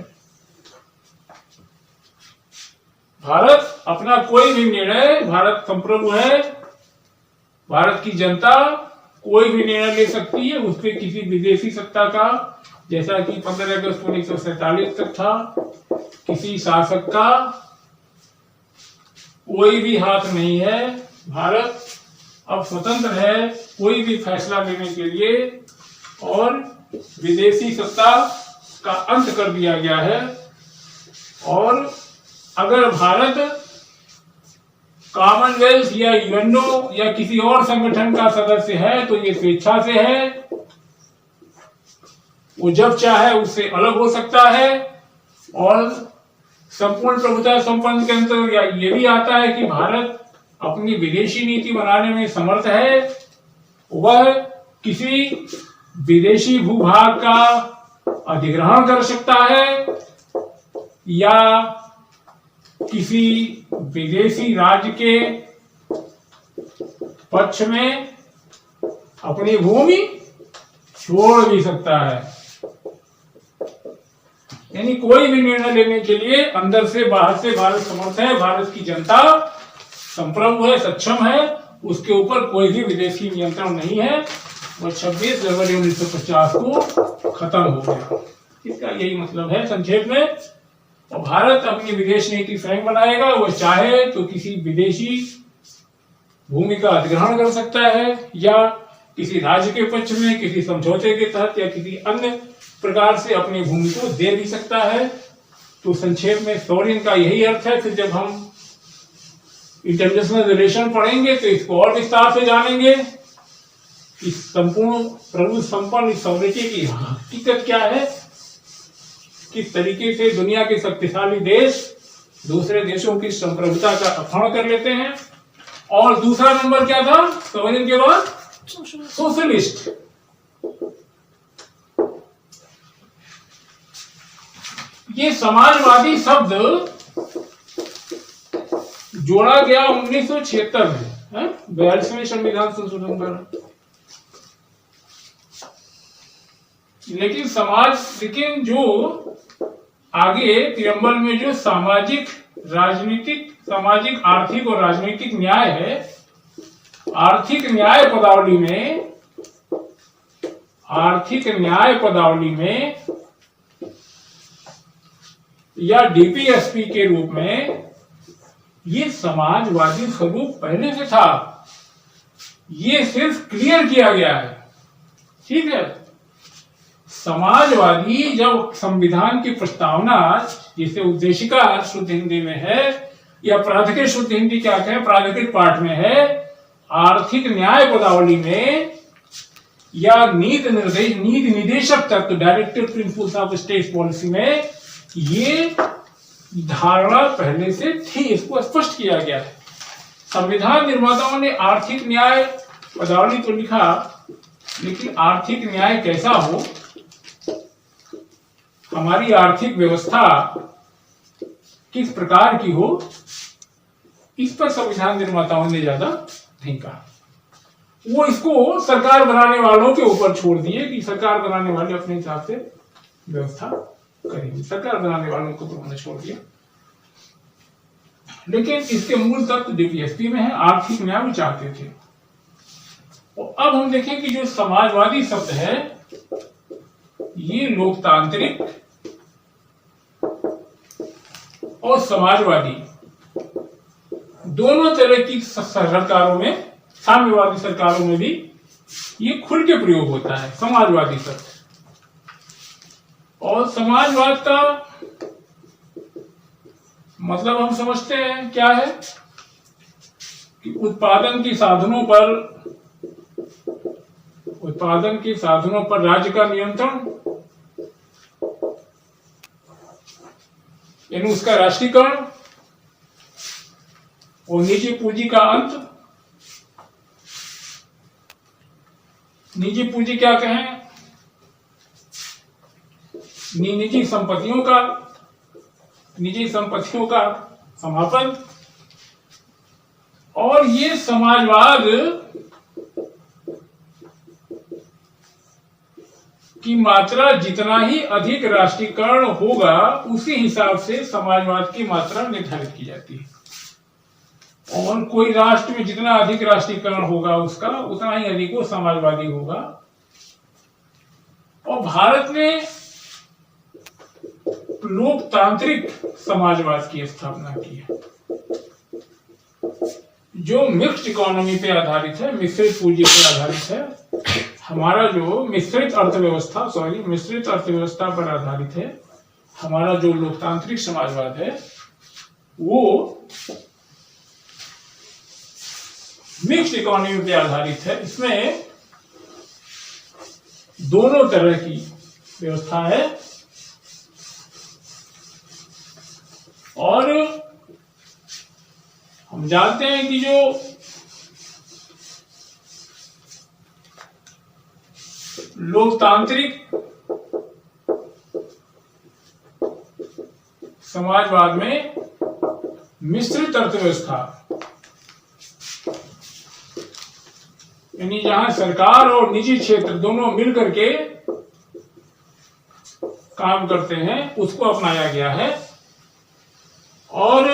भारत अपना कोई भी निर्णय, भारत संप्रभु है, भारत की जनता कोई भी निर्णय ले सकती है, उस पर किसी विदेशी सत्ता का, जैसा कि 15 अगस्त 1947 तक था, किसी शासक का कोई भी हाथ नहीं है। भारत अब स्वतंत्र है कोई भी फैसला लेने के लिए, और विदेशी सत्ता का अंत कर दिया गया है। और अगर भारत कॉमनवेल्थ या यूएनओ या किसी और संगठन का सदस्य है तो ये स्वेच्छा से है, वो जब चाहे उससे अलग हो सकता है। और संपूर्ण प्रभुता संपन्न के अंतर्गत ये भी आता है कि भारत अपनी विदेशी नीति बनाने में समर्थ है। वह किसी विदेशी भूभाग का अधिग्रहण कर सकता है, या किसी विदेशी राज्य के पक्ष में अपनी भूमि छोड़ भी सकता है। यानी कोई भी निर्णय लेने के लिए अंदर से बाहर से भारत समर्थ है, भारत की जनता संप्रभु है, सक्षम है, उसके ऊपर कोई भी विदेशी नियंत्रण नहीं है। और 26 जनवरी 1950 को खत्म हो गया। इसका यही मतलब है संक्षेप में। और भारत अपनी विदेश नीति स्वयं बनाएगा। वो चाहे तो किसी विदेशी भूमि का अधिग्रहण कर सकता है, या किसी राज्य के पक्ष में किसी समझौते के तहत या किसी अन्य प्रकार से अपनी भूमि को दे भी सकता है। तो संक्षेप में सॉवरेन का यही अर्थ है। फिर जब हम इंटरनेशनल रिलेशन पढ़ेंगे तो इसको और विस्तार से जानेंगे कि संपूर्ण प्रभु संपन्न इस सॉवरेनिटी की हकीकत क्या है, किस तरीके से दुनिया के शक्तिशाली देश दूसरे देशों की संप्रभुता का अपहरण कर लेते हैं। और दूसरा नंबर क्या था सॉवरेन के बाद? सोशलिस्ट। ये समाजवादी शब्द जोड़ा गया 1976 में 42वें संविधान संशोधन पर। लेकिन जो आगे प्रियम्बल में जो सामाजिक आर्थिक और राजनीतिक न्याय है, आर्थिक न्याय पदावली में या डीपीएसपी के रूप में ये समाजवादी स्वरूप पहले से था। ये सिर्फ क्लियर किया गया है। ठीक है। समाजवादी जब संविधान की प्रस्तावना, जिसे उद्देशिका शुद्ध हिंदी में है या प्राधिकृत शुद्ध हिंदी क्या कहें, प्राधिकृत पाठ में है, आर्थिक न्याय पदावली में या नीति निदेशक तत्व directive principles of state policy में ये धारणा पहले से थी। इसको स्पष्ट किया गया है। संविधान निर्माताओं ने आर्थिक न्याय पदावली तो लिखा, लेकिन आर्थिक न्याय कैसा हो, हमारी आर्थिक व्यवस्था किस प्रकार की हो, इस पर संविधान निर्माताओं ने ज्यादा नहीं कहा। वो इसको सरकार बनाने वालों के ऊपर छोड़ दिए कि सरकार बनाने वाले अपने हिसाब से व्यवस्था करेंगे। सरकार बनाने वालों को उन्होंने छोड़ दिया। लेकिन इसके मूल तत्व डीपीएसपी में है। आर्थिक न्याय वो चाहते थे। और अब हम देखें कि जो समाजवादी शब्द है, ये लोकतांत्रिक और समाजवादी दोनों तरह की सरकारों में, साम्यवादी सरकारों में भी ये खुल के प्रयोग होता है समाजवादी शब्द। और समाजवाद का मतलब हम समझते हैं क्या है कि उत्पादन के साधनों पर राज्य का नियंत्रण, यानी उसका राष्ट्रीयकरण और निजी पूंजी का अंत। निजी पूंजी क्या कहें? निजी संपत्तियों का समापन। और ये समाजवाद की मात्रा जितना ही अधिक राष्ट्रीयकरण होगा, उसी हिसाब से समाजवाद की मात्रा निर्धारित की जाती है। और कोई राष्ट्र में जितना अधिक राष्ट्रीयकरण होगा उसका, उतना ही अधिक वो समाजवादी होगा। और भारत ने लोकतांत्रिक समाजवाद की स्थापना की है, जो मिक्स्ड इकोनॉमी पे आधारित है, मिश्रित पूंजी पे आधारित है। हमारा जो मिश्रित अर्थव्यवस्था पर आधारित है, हमारा जो लोकतांत्रिक समाजवाद है, वो मिक्स्ड इकोनॉमी पे आधारित है। इसमें दोनों तरह की व्यवस्था है। और हम जानते हैं कि जो लोकतांत्रिक समाजवाद में मिश्रित अर्थव्यवस्था यानी जहां सरकार और निजी क्षेत्र दोनों मिल करके काम करते हैं उसको अपनाया गया है। और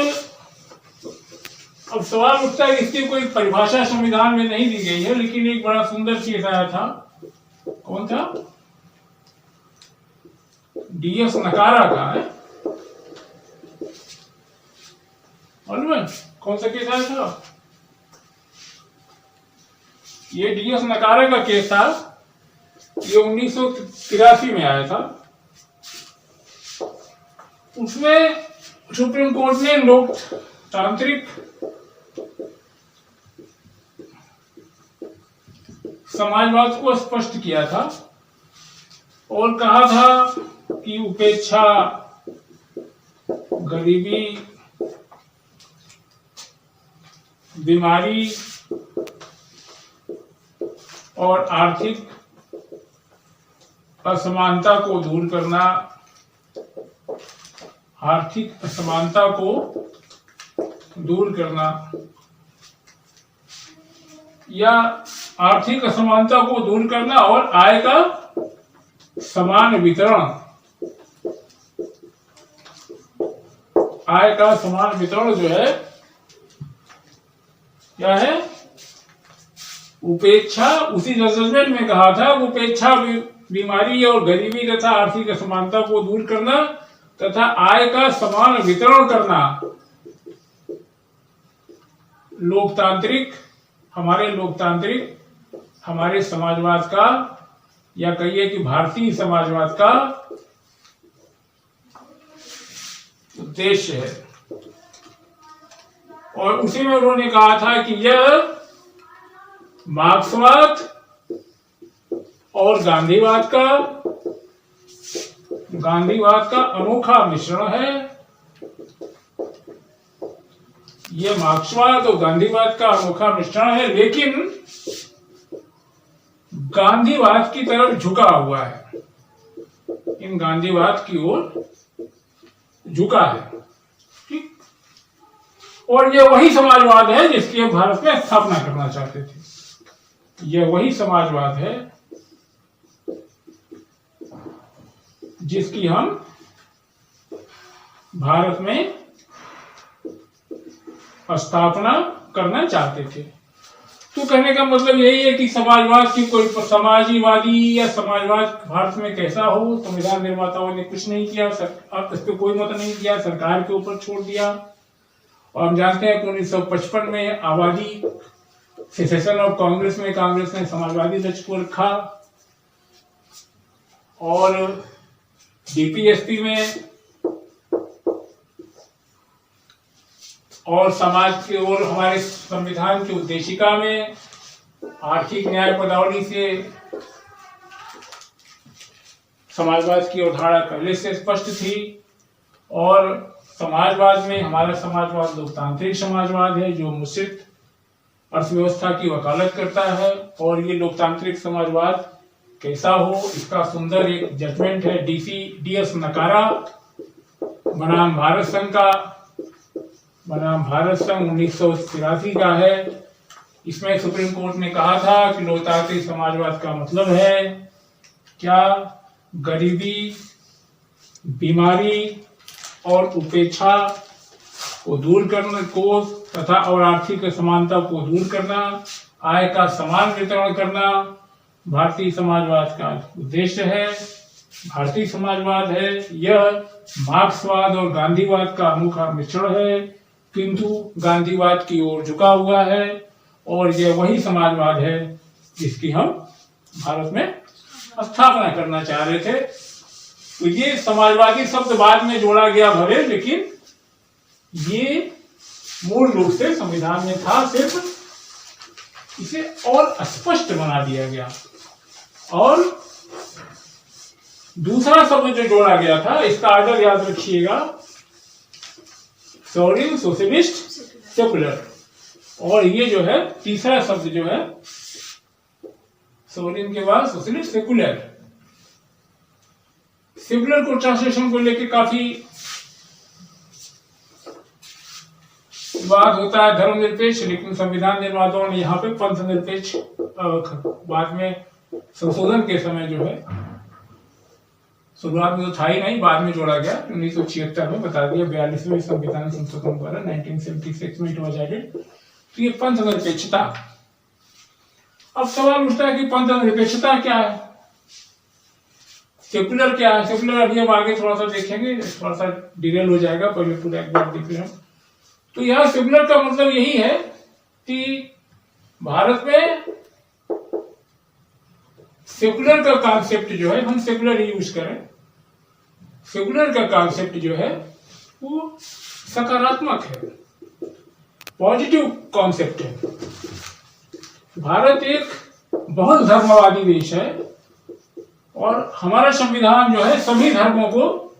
अब सवाल उठता है, इसकी कोई परिभाषा संविधान में नहीं दी गई है, लेकिन एक बड़ा सुंदर केस आया था। कौन था? DS नकारा का है, मालूम है कौन सा केस आया था? ये DS नकारा का केस था। ये 1983 में आया था। उसमें सुप्रीम कोर्ट ने लोकतांत्रिक समाजवाद को स्पष्ट किया था और कहा था कि उपेक्षा, गरीबी, बीमारी और आर्थिक असमानता को दूर करना, आर्थिक असमानता को दूर करना या आर्थिक असमानता को दूर करना और आय का समान वितरण, आय का समान वितरण जो है क्या है? उपेक्षा। उसी जजमेंट में कहा था उपेक्षा, बीमारी और गरीबी तथा आर्थिक असमानता को दूर करना तथा आय का समान वितरण करना लोकतांत्रिक, हमारे समाजवाद का, या कहिए कि भारतीय समाजवाद का उद्देश्य है। और उसी में उन्होंने कहा था कि यह मार्क्सवाद और गांधीवाद का अनोखा मिश्रण है। यह मार्क्सवाद और गांधीवाद का अनोखा मिश्रण है, लेकिन गांधीवाद की तरफ झुका हुआ है, इन गांधीवाद की ओर झुका है। ठीक। और यह वही समाजवाद है जिसकी हम भारत में स्थापना करना चाहते थे। यह वही समाजवाद है जिसकी हम भारत में स्थापना करना चाहते थे। तो कहने का मतलब यही है कि समाजवाद की कोई समाजवादी या समाजवाद भारत में कैसा हो, संविधान निर्माताओं ने कुछ नहीं किया, इस पर कोई मत नहीं दिया, सरकार के ऊपर छोड़ दिया। और हम जानते हैं कि 1955 में आबादी सेसेशन ऑफ कांग्रेस में कांग्रेस ने समाजवादी लक्ष्य को रखा और DPSP में और समाज के और हमारे संविधान की उद्देशिका में आर्थिक न्याय पदावली से समाजवाद की अवधारणा पहले से स्पष्ट थी। और समाजवाद में हमारा समाजवाद लोकतांत्रिक समाजवाद है जो मिश्रित अर्थव्यवस्था की वकालत करता है। और ये लोकतांत्रिक समाजवाद कैसा हो, इसका सुंदर एक जजमेंट है DS नकारा बनाम भारत संघ 1983 का है। इसमें सुप्रीम कोर्ट ने कहा था कि लोकतांत्रिक समाजवाद का मतलब है क्या? गरीबी, बीमारी और उपेक्षा को दूर करने को तथा और आर्थिक असमानता को दूर करना, आय का समान वितरण करना भारतीय समाजवाद का उद्देश्य है। भारतीय समाजवाद है, यह मार्क्सवाद और गांधीवाद का अनोखा मिश्रण है, किंतु गांधीवाद की ओर झुका हुआ है। और यह वही समाजवाद है जिसकी हम भारत में स्थापना करना चाह रहे थे। तो ये समाजवादी शब्द बाद में जोड़ा गया भले, लेकिन ये मूल रूप से संविधान में था, सिर्फ इसे और स्पष्ट बना दिया गया। और दूसरा शब्द जो जोड़ा गया था, इसका आर्डर याद रखिएगा, सॉवरेन, सोशलिस्ट, सेकुलर। और ये जो है तीसरा शब्द जो है सॉवरेन के बाद सोशलिस्ट, सेकुलर। सेकुलर को ट्रांसलेशन को लेकर काफी अनुवाद होता है धर्मनिरपेक्ष, लेकिन संविधान निर्माताओं ने यहाँ पे पंथ निरपेक्ष बाद में संशोधन के समय जो है, शुरुआत में तो था ही नहीं, बाद में जोड़ा गया 1976 में, बता दिया 42वें संविधान संशोधन द्वारा 1976 में इट वाज एडेड। तो ये पंथ निरपेक्षता। अब सवाल उठता है कि पंथ निरपेक्षता क्या है, सेकुलर क्या है। सेकुलर अभी हम आगे थोड़ा सा देखेंगे, थोड़ा सा डिटेल हो जाएगा, पहले पूरा एक बार देख लें। तो यहाँ सेकुलर का मतलब यही है कि भारत में सेकुलर का कॉन्सेप्ट जो है, हम सेकुलर यूज करें, सेकुलर का कॉन्सेप्ट जो है वो सकारात्मक है, पॉजिटिव कॉन्सेप्ट है। भारत एक बहुत धर्मवादी देश है और हमारा संविधान जो है सभी धर्मों को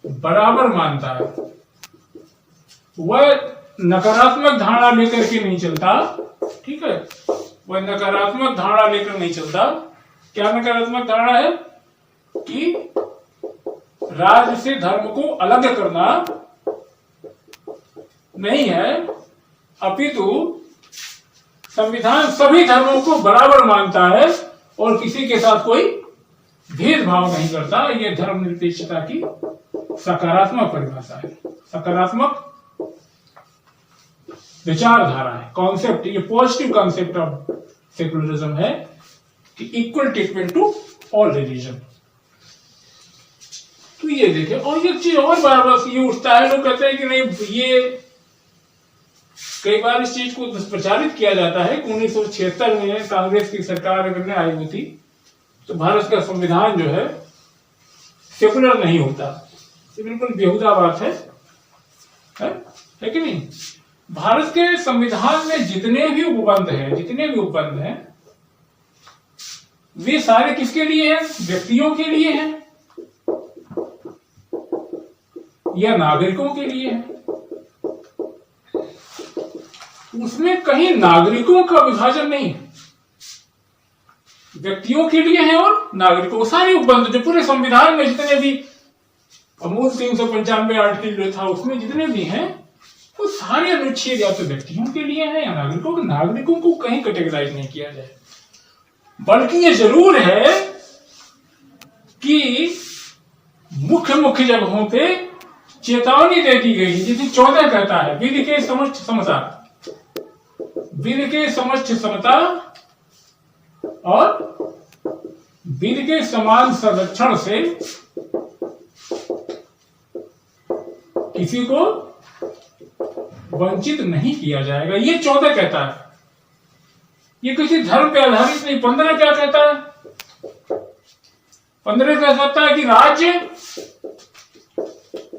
बराबर मानता है। वह नकारात्मक धारणा लेकर के नहीं चलता, ठीक है, वह नकारात्मक धारणा लेकर नहीं चलता। क्या नकारात्मक धारणा है कि राज्य से धर्म को अलग करना नहीं है, अपितु संविधान सभी धर्मों को बराबर मानता है और किसी के साथ कोई भेदभाव नहीं करता। यह धर्मनिरपेक्षता की सकारात्मक परिभाषा है, सकारात्मक विचारधारा है, कॉन्सेप्ट। ये पॉजिटिव कॉन्सेप्ट ऑफ सेकुलरिज्म है कि equal treatment to all religion. तो ये देखे, और ये चीज और बार बार ये उठता है, लोग कहते हैं कि नहीं, ये कई बार इस चीज को प्रचारित किया जाता है कि 1976 में कांग्रेस की सरकार अगर नहीं आई होती तो भारत का संविधान जो है सेकुलर नहीं होता। ये बिल्कुल बेहुदा बात है कि नहीं। भारत के संविधान में जितने भी उपबंध हैं वे सारे किसके लिए हैं? व्यक्तियों के लिए हैं या नागरिकों के लिए हैं। उसमें कहीं नागरिकों का विभाजन नहीं है, व्यक्तियों के लिए है और नागरिकों। सारे उपबंध जो पूरे संविधान में जितने भी अमूल 395 आर्टिकल था उसमें जितने भी हैं वो सारे अनुच्छेद या तो व्यक्तियों के लिए है या नागरिकों के। नागरिकों को कहीं कैटेगराइज नहीं किया जाए, बल्कि ये जरूर है कि मुख्य जगहों पे चेतावनी दे दी गई, जिसे 14 कहता है विधि के समक्ष समता, विधि के समक्ष समता और विधि के समान संरक्षण से किसी को वंचित नहीं किया जाएगा। ये 14 कहता है, ये किसी धर्म पे आधारित नहीं। 15 क्या कहता है? 15 कह सकता है कि राज्य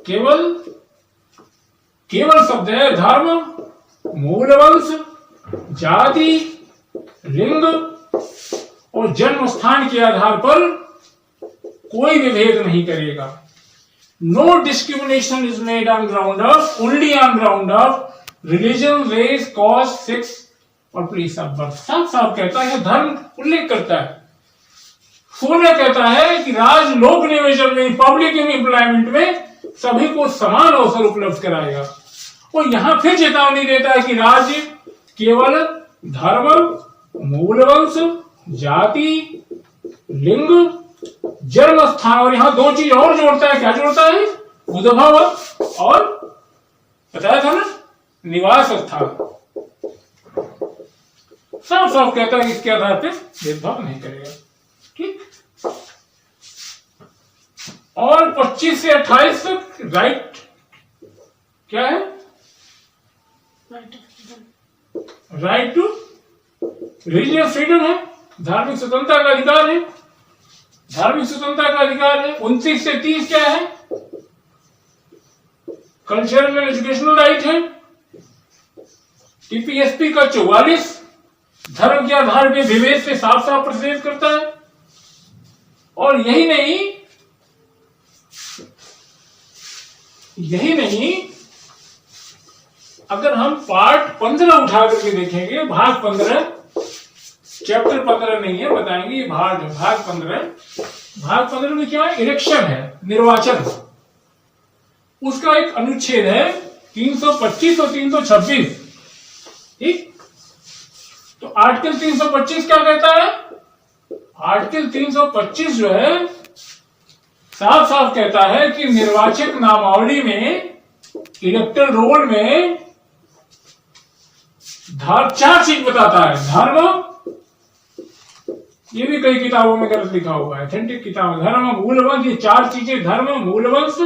केवल शब्द है, धर्म, मूल वंश, जाति, लिंग और जन्म स्थान के आधार पर कोई विभेद नहीं करेगा। No discrimination is made on ground of only on ground of religion, race, caste, sex और प्लेस ऑफ बर्थ। साफ साफ कहता है, धर्म उल्लेख करता है। 16 कहता है कि राज लोक निवेशन में, पब्लिक एम्प्लॉयमेंट में सभी को समान अवसर उपलब्ध कराएगा। और यहां फिर चेतावनी देता है कि राज्य केवल धर्म, मूल वंश, जाति, लिंग, जन्म स्थान, और यहां 2 चीज और जोड़ता है। क्या जोड़ता है? उद्भव और बताया था ना, निवास स्थान। साफ साफ कहता है कि इसके आधार पर भेदभाव नहीं करेगा। ठीक। और 25 से 28 तक राइट क्या है? राइट टू रिलीजियस फ्रीडम है, धार्मिक स्वतंत्रता का अधिकार है, धार्मिक स्वतंत्रता का अधिकार है। 29 से 30 क्या है? कल्चरल एंड एजुकेशनल राइट है। टीपीएसपी का 44 धर्म के आधार पर विवेक से साफ साफ प्रतिषेध करता है। और यही नहीं, अगर हम पार्ट 15 उठा करके देखेंगे, भाग 15, चैप्टर 15 नहीं है, बताएंगे ये भाग 15। भाग 15 में क्या है? इलेक्शन है, निर्वाचन। उसका एक अनुच्छेद है 325 और 326, ठीक। तो आर्टिकल 325 क्या कहता है? आर्टिकल 325 जो है साफ साफ कहता है कि निर्वाचक नामावली में, इलेक्टोरल रोल में चार चीज बताता है। धर्म, ये भी कई किताबों में गलत लिखा हुआ है, अथेंटिक किताब, धर्म, मूलवंश, ये चार चीजें, धर्म, मूलवंश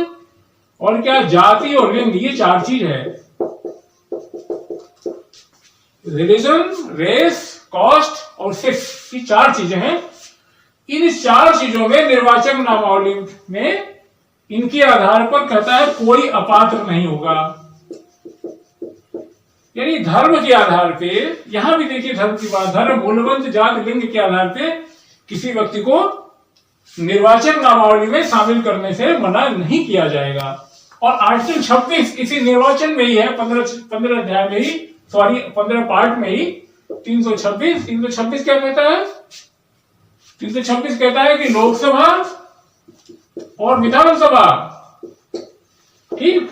और क्या, जाति और लिंग, ये चार चीज है। रिलीजन, रेस, कास्ट और सेक्स, ये चार चीजें हैं। इन चार चीजों में निर्वाचक नामावली में इनके आधार पर कहता है कोई अपात्र नहीं होगा। यानी धर्म के आधार पे, यहां भी देखिए धर्म की बात, धर्म, मूलवंश, जाति, लिंग के आधार पे किसी व्यक्ति को निर्वाचक नामावली में शामिल करने से मना नहीं किया जाएगा। और आर्टिकल 26 इसी निर्वाचन में ही है, 15 अध्याय में ही, सॉरी 15 पार्ट में ही 326 क्या कहता है? 326 कहता है कि लोकसभा और विधानसभा, ठीक,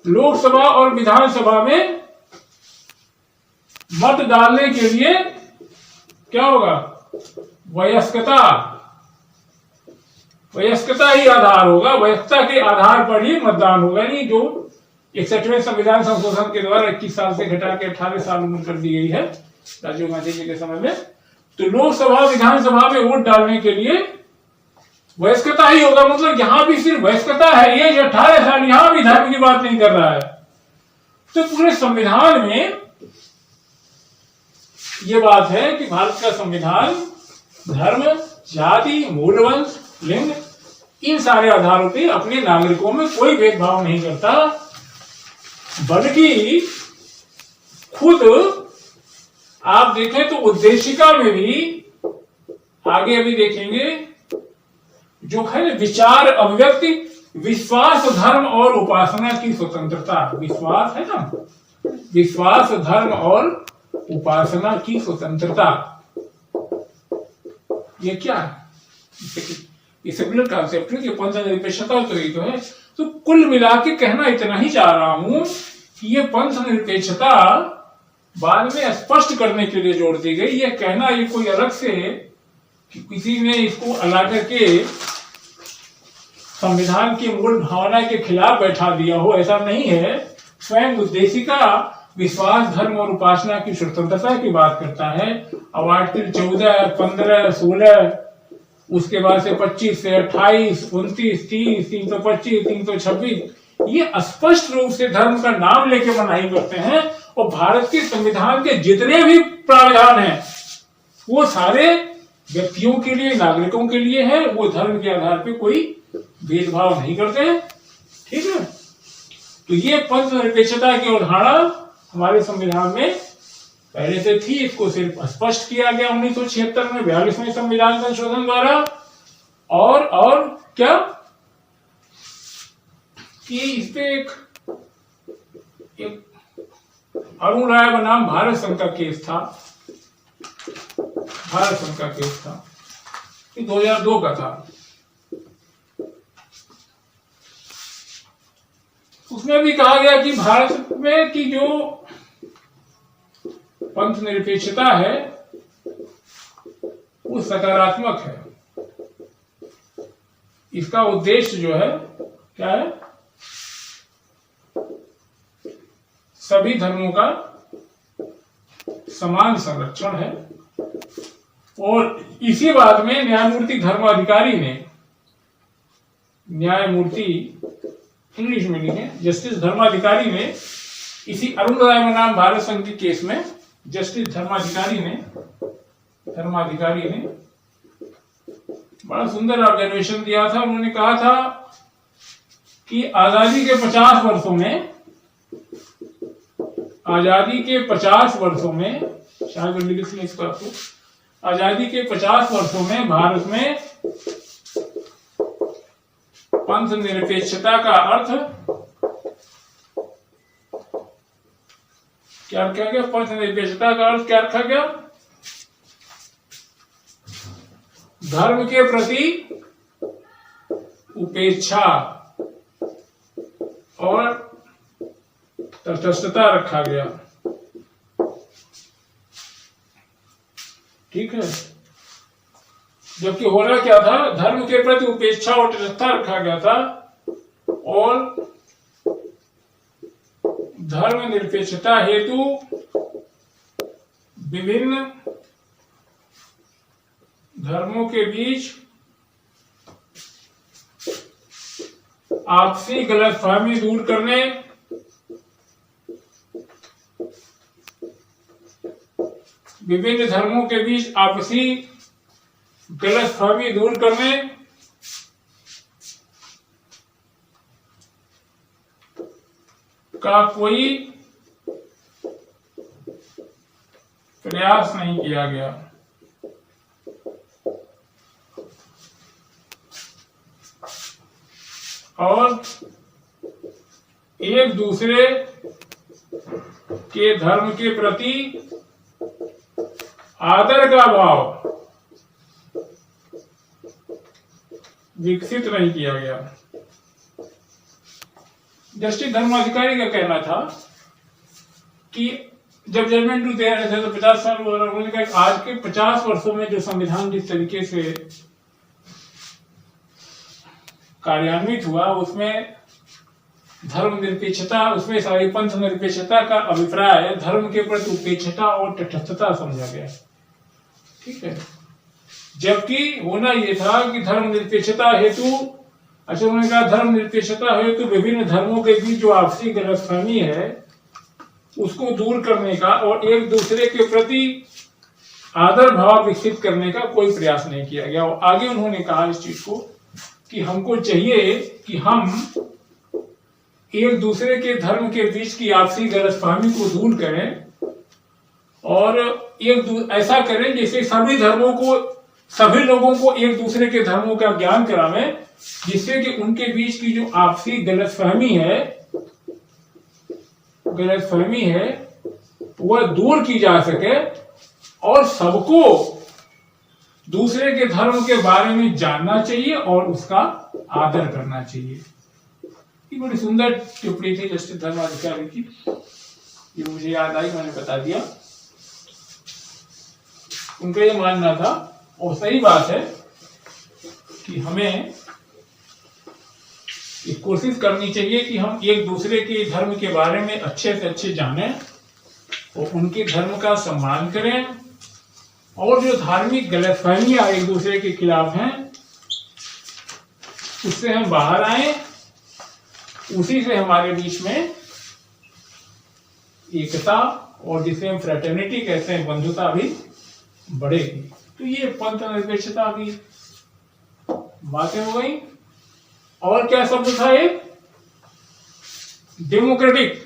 लोकसभा और विधानसभा में मत डालने के लिए क्या होगा? वयस्कता ही आधार होगा, वयस्कता के आधार पर ही मतदान होगा। नहीं जो 61वें संविधान संशोधन के द्वारा 21 साल से घटा के 18 साल उम्र कर दी गई है राजीव गांधी जी के समय में, तो लोकसभा विधानसभा में वोट डालने के लिए वयस्कता ही होगा। मतलब यहां भी सिर्फ वयस्कता है, ये 18 साल, यहां भी धर्म की बात नहीं कर रहा है। तो पूरे संविधान में ये बात है कि भारत का संविधान धर्म, जाति, मूलवंश, लिंग, इन सारे आधारों पे अपने नागरिकों में कोई भेदभाव नहीं करता, बल्कि खुद आप देखें तो उद्देशिका में भी, आगे अभी देखेंगे, जो है विचार, अभिव्यक्ति, विश्वास, धर्म और उपासना की स्वतंत्रता, विश्वास है ना, विश्वास, धर्म और उपासना की स्वतंत्रता, ये क्या है? ये सिमिलर कॉन्सेप्ट है कि पंथनिरपेक्षता तो ही तो है। तो कुल मिला के कहना इतना ही चाह रहा हूं कि ये पंथनिरपेक्षता बाद में स्पष्ट करने के लिए जोड़ दी गई। ये कहना ये कोई अलग से कि किसी ने इसको अला करके संविधान की मूल भावना के खिलाफ बैठा दिया हो, ऐसा नहीं है। स्वयं उद्देशिका विश्वास, धर्म और उपासना की स्वतंत्रता की बात करता है। अब आर्टिकल 14, 15, 16, उसके बाद से 25 से 28, 29, 30, 325, 326 ये स्पष्ट रूप से धर्म का नाम लेके मनाही करते हैं। और भारत के संविधान के जितने भी प्रावधान हैं वो सारे व्यक्तियों के लिए, नागरिकों के लिए है। वो धर्म के आधार पे कोई भेदभाव नहीं करते हैं, ठीक है। तो ये पंथनिरपेक्षता की अवधारणा हमारे संविधान में पहले से थी, इसको सिर्फ स्पष्ट किया गया 1976 में 42वें संविधान संशोधन द्वारा। और क्या कि इस पे एक अरुण राय बनाम भारत संघ का केस था, भारत संघ का केस था, 2002 का था। उसमें भी कहा गया कि भारत में की जो पंथ निरपेक्षता है वो सकारात्मक है। इसका उद्देश्य जो है क्या है? सभी धर्मों का समान संरक्षण है। और इसी बात में न्यायमूर्ति धर्माधिकारी ने, न्यायमूर्ति इंग्लिश में लिखे, जस्टिस धर्माधिकारी ने इसी अरुण राय बनाम भारत संघ के केस में जस्टिस धर्माधिकारी ने बड़ा सुंदर ऑब्जर्वेशन दिया था। उन्होंने कहा था कि आजादी के 50 वर्षों में, आजादी के 50 वर्षों में, शायद लिख लें इसको आपको, आजादी के 50 वर्षों में भारत में पंथ निरपेक्षता का अर्थ क्या रखा गया? पंथ निरपेक्षता का अर्थ क्या रखा गया? धर्म के प्रति उपेक्षा और तटस्थता रखा गया। ठीक है, जबकि हो रहा क्या था, धर्म के प्रति उपेक्षा और तटस्थता रखा गया था और धर्म निरपेक्षता हेतु विभिन्न धर्मों के बीच आपसी गलतफहमी दूर करने, विभिन्न धर्मों के बीच आपसी गलतफहमी दूर करने का कोई प्रयास नहीं किया गया। और एक दूसरे के धर्म के प्रति आदर का भाव विकसित नहीं किया गया। जस्टिस धर्माधिकारी का कहना था कि जब जजमेंट टू तैयार थे तो 50 साल उन्होंने कहा कि आज के 50 वर्षों में जो संविधान जिस तरीके से कार्यान्वित हुआ उसमें धर्म निरपेक्षता, उसमें सारी पंथ निरपेक्षता का अभिप्राय धर्म के प्रति उपेक्षता और तटस्थता समझा गया। ठीक है, जबकि होना यह था कि धर्म निरपेक्षता हेतु, अच्छा उन्होंने कहा धर्म निरपेक्षता हेतु विभिन्न धर्मों के बीच जो आपसी गलतफहमी है उसको दूर करने का और एक दूसरे के प्रति आदर भाव विकसित करने का कोई प्रयास नहीं किया गया। और आगे उन्होंने कहा इस चीज को कि हमको चाहिए कि हम एक दूसरे के धर्म के बीच की आपसी गलतफहमी को दूर करें और ऐसा करें जैसे सभी धर्मों को, सभी लोगों को एक दूसरे के धर्मों का ज्ञान करावें, जिससे कि उनके बीच की जो आपसी गलतफहमी है वह दूर की जा सके और सबको दूसरे के धर्म के बारे में जानना चाहिए और उसका आदर करना चाहिए। ये बड़ी सुंदर टिप्पणी थी जस्टिस धर्माधिकारी की, ये मुझे याद आई, मैंने बता दिया। उनका ये मानना था और सही बात है कि हमें ये कोशिश करनी चाहिए कि हम एक दूसरे के धर्म के बारे में अच्छे से अच्छे जानें और उनके धर्म का सम्मान करें और जो धार्मिक गलतफहमियां एक दूसरे के खिलाफ हैं उससे हम बाहर आए, उसी से हमारे बीच में एकता और जिसे हम फ्रेटर्निटी कहते हैं, बंधुता भी बढ़ेगी। तो ये पंथ निरपेक्षता की बातें हो गई। और क्या शब्द था एक? डेमोक्रेटिक।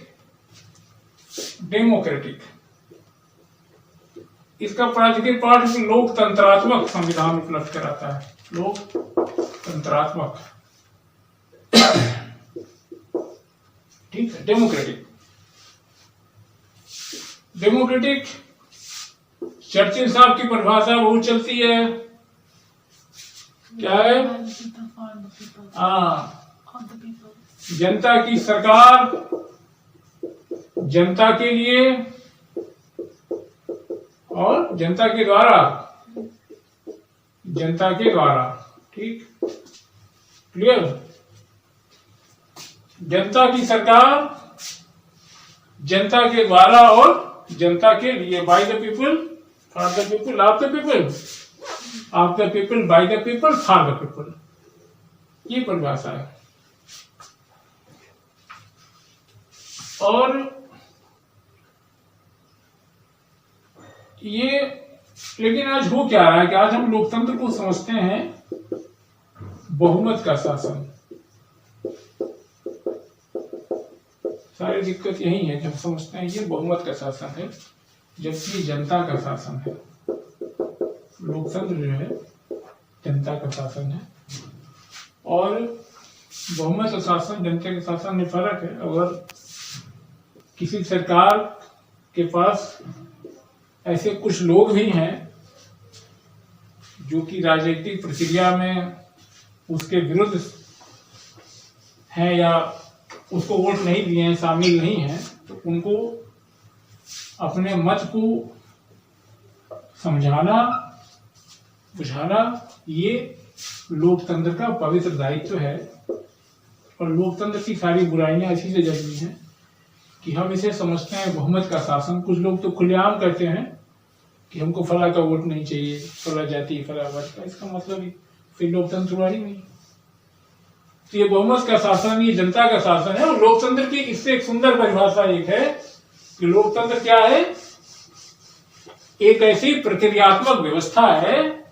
इसका प्राकृतिक पाठ लोकतंत्रात्मक संविधान उपलब्ध कराता है। लोकतंत्रात्मक, ठीक है। डेमोक्रेटिक चर्चिल साहब की परिभाषा बहुत चलती है, क्या है? जनता की सरकार, जनता के लिए और जनता के द्वारा, ठीक, क्लियर? जनता की सरकार जनता के द्वारा और जनता के लिए, by the people, for the people, of the people, of the people, by the people, for the people, ये परिभाषा है। और ये, लेकिन आज हो क्या रहा है कि आज हम लोकतंत्र को समझते हैं बहुमत का शासन। सारी दिक्कत यही है कि हम समझते हैं ये बहुमत का शासन है, जबकि जनता का शासन है। लोकतंत्र जो है जनता का शासन है और बहुमत का शासन जनता के शासन में फर्क है। अगर किसी सरकार के पास ऐसे कुछ लोग भी हैं जो कि राजनीतिक प्रक्रिया में उसके विरुद्ध हैं या उसको वोट नहीं दिए हैं, शामिल नहीं हैं, तो तो उनको अपने मत को समझाना, बुझाना, ये लोकतंत्र का पवित्र दायित्व है। और लोकतंत्र की सारी बुराइयां इसी से जन्मी हैं कि हम इसे समझते हैं बहुमत का शासन। कुछ लोग तो खुलेआम कहते हैं कि हमको फला का वोट नहीं चाहिए, फला जाति, फला वर्ग का। इसका मतलब ही फिर लोकतंत्र हुआ ही नहीं। तो ये बहुमत का शासन, ये जनता का शासन है। और लोकतंत्र की इससे एक सुंदर परिभाषा एक है कि लोकतंत्र क्या है? एक ऐसी प्रक्रियात्मक व्यवस्था है,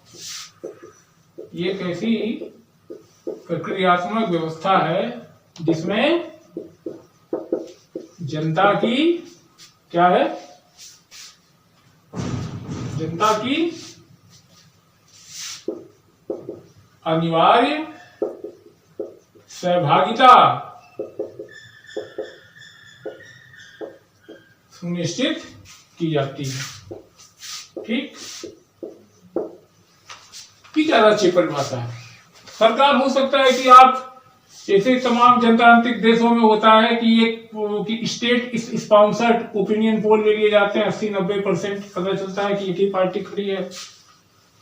ये एक ऐसी प्रक्रियात्मक व्यवस्था है जिसमें जनता की क्या है? जनता की अनिवार्य सहभागिता सुनिश्चित की जाती है। ठीक, की ज्यादा अच्छी परिभाषा है। सरकार हो सकता है कि आप जैसे तमाम जनतांत्रिक देशों में होता है कि एक स्टेट स्पॉन्सर्ड ओपिनियन पोल ले लिए जाते हैं, 80-90% पता चलता है कि एक ही पार्टी खड़ी है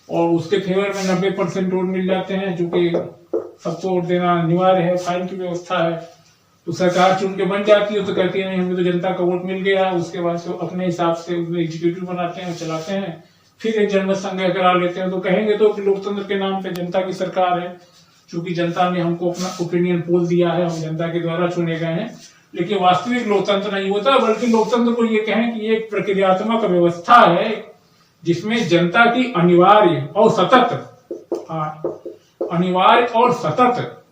और उसके फेवर में 90% वोट मिल जाते हैं, जो कि सबको वोट देना अनिवार्य है, फाइल की व्यवस्था है। तो सरकार चुन के बन जाती है तो कहती है नहीं, हमें तो जनता का वोट मिल गया। उसके बाद से अपने हिसाब से एग्जीक्यूटिव बनाते हैं, चलाते हैं, फिर एक जनमत संग्रह करा लेते हैं। तो कहेंगे तो कि लोकतंत्र के नाम पे जनता की सरकार है, क्योंकि जनता ने हमको अपना ओपिनियन पोल दिया है, हम जनता के द्वारा चुने गए हैं। लेकिन वास्तविक लोकतंत्र नहीं होता, बल्कि लोकतंत्र को ये कहें कि ये एक प्रक्रियात्मक व्यवस्था है जिसमें जनता की अनिवार्य और सतत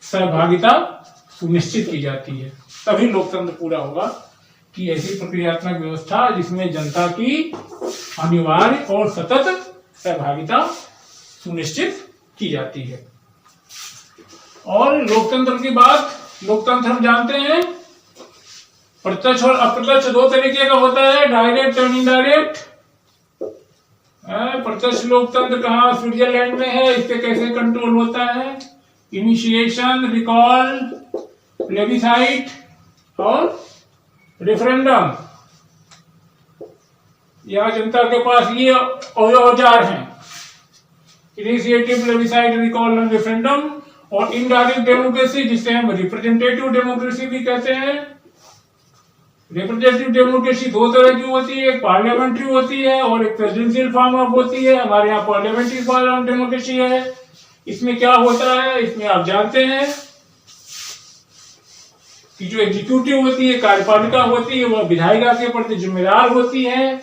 सहभागिता सुनिश्चित की जाती है। तभी लोकतंत्र पूरा होगा कि ऐसी प्रक्रियात्मक व्यवस्था जिसमें जनता की अनिवार्य और सतत सहभागिता सुनिश्चित की जाती है। और लोकतंत्र की बात, लोकतंत्र हम जानते हैं प्रत्यक्ष और अप्रत्यक्ष दो तरीके का होता है, डायरेक्ट और इनडायरेक्ट। प्रत्यक्ष लोकतंत्र कहाँ? स्विट्जरलैंड में है। इस पे कैसे कंट्रोल होता है? इनिशिएशन, रिकॉल, प्लेबिसाइट और रेफरेंडम। यहाँ जनता के पास ये औजार हैं, इनिशिएटिव, प्लेबिसाइट, रिकॉल और रेफरेंडम। और इनडायरेक्ट डेमोक्रेसी, जिसे हम रिप्रेजेंटेटिव डेमोक्रेसी भी कहते हैं। रिप्रेजेंटेटिव डेमोक्रेसी दो तरह की होती है, एक पार्लियामेंट्री होती है और एक प्रेसिडेंशियल फॉर्म ऑफ होती है। हमारे यहाँ पार्लियामेंट्री फॉर्म ऑफ डेमोक्रेसी है। इसमें क्या होता है? इसमें आप जानते हैं कि जो एग्जीक्यूटिव होती है, कार्यपालिका होती है, वह विधायिका के प्रति जिम्मेदार होती है।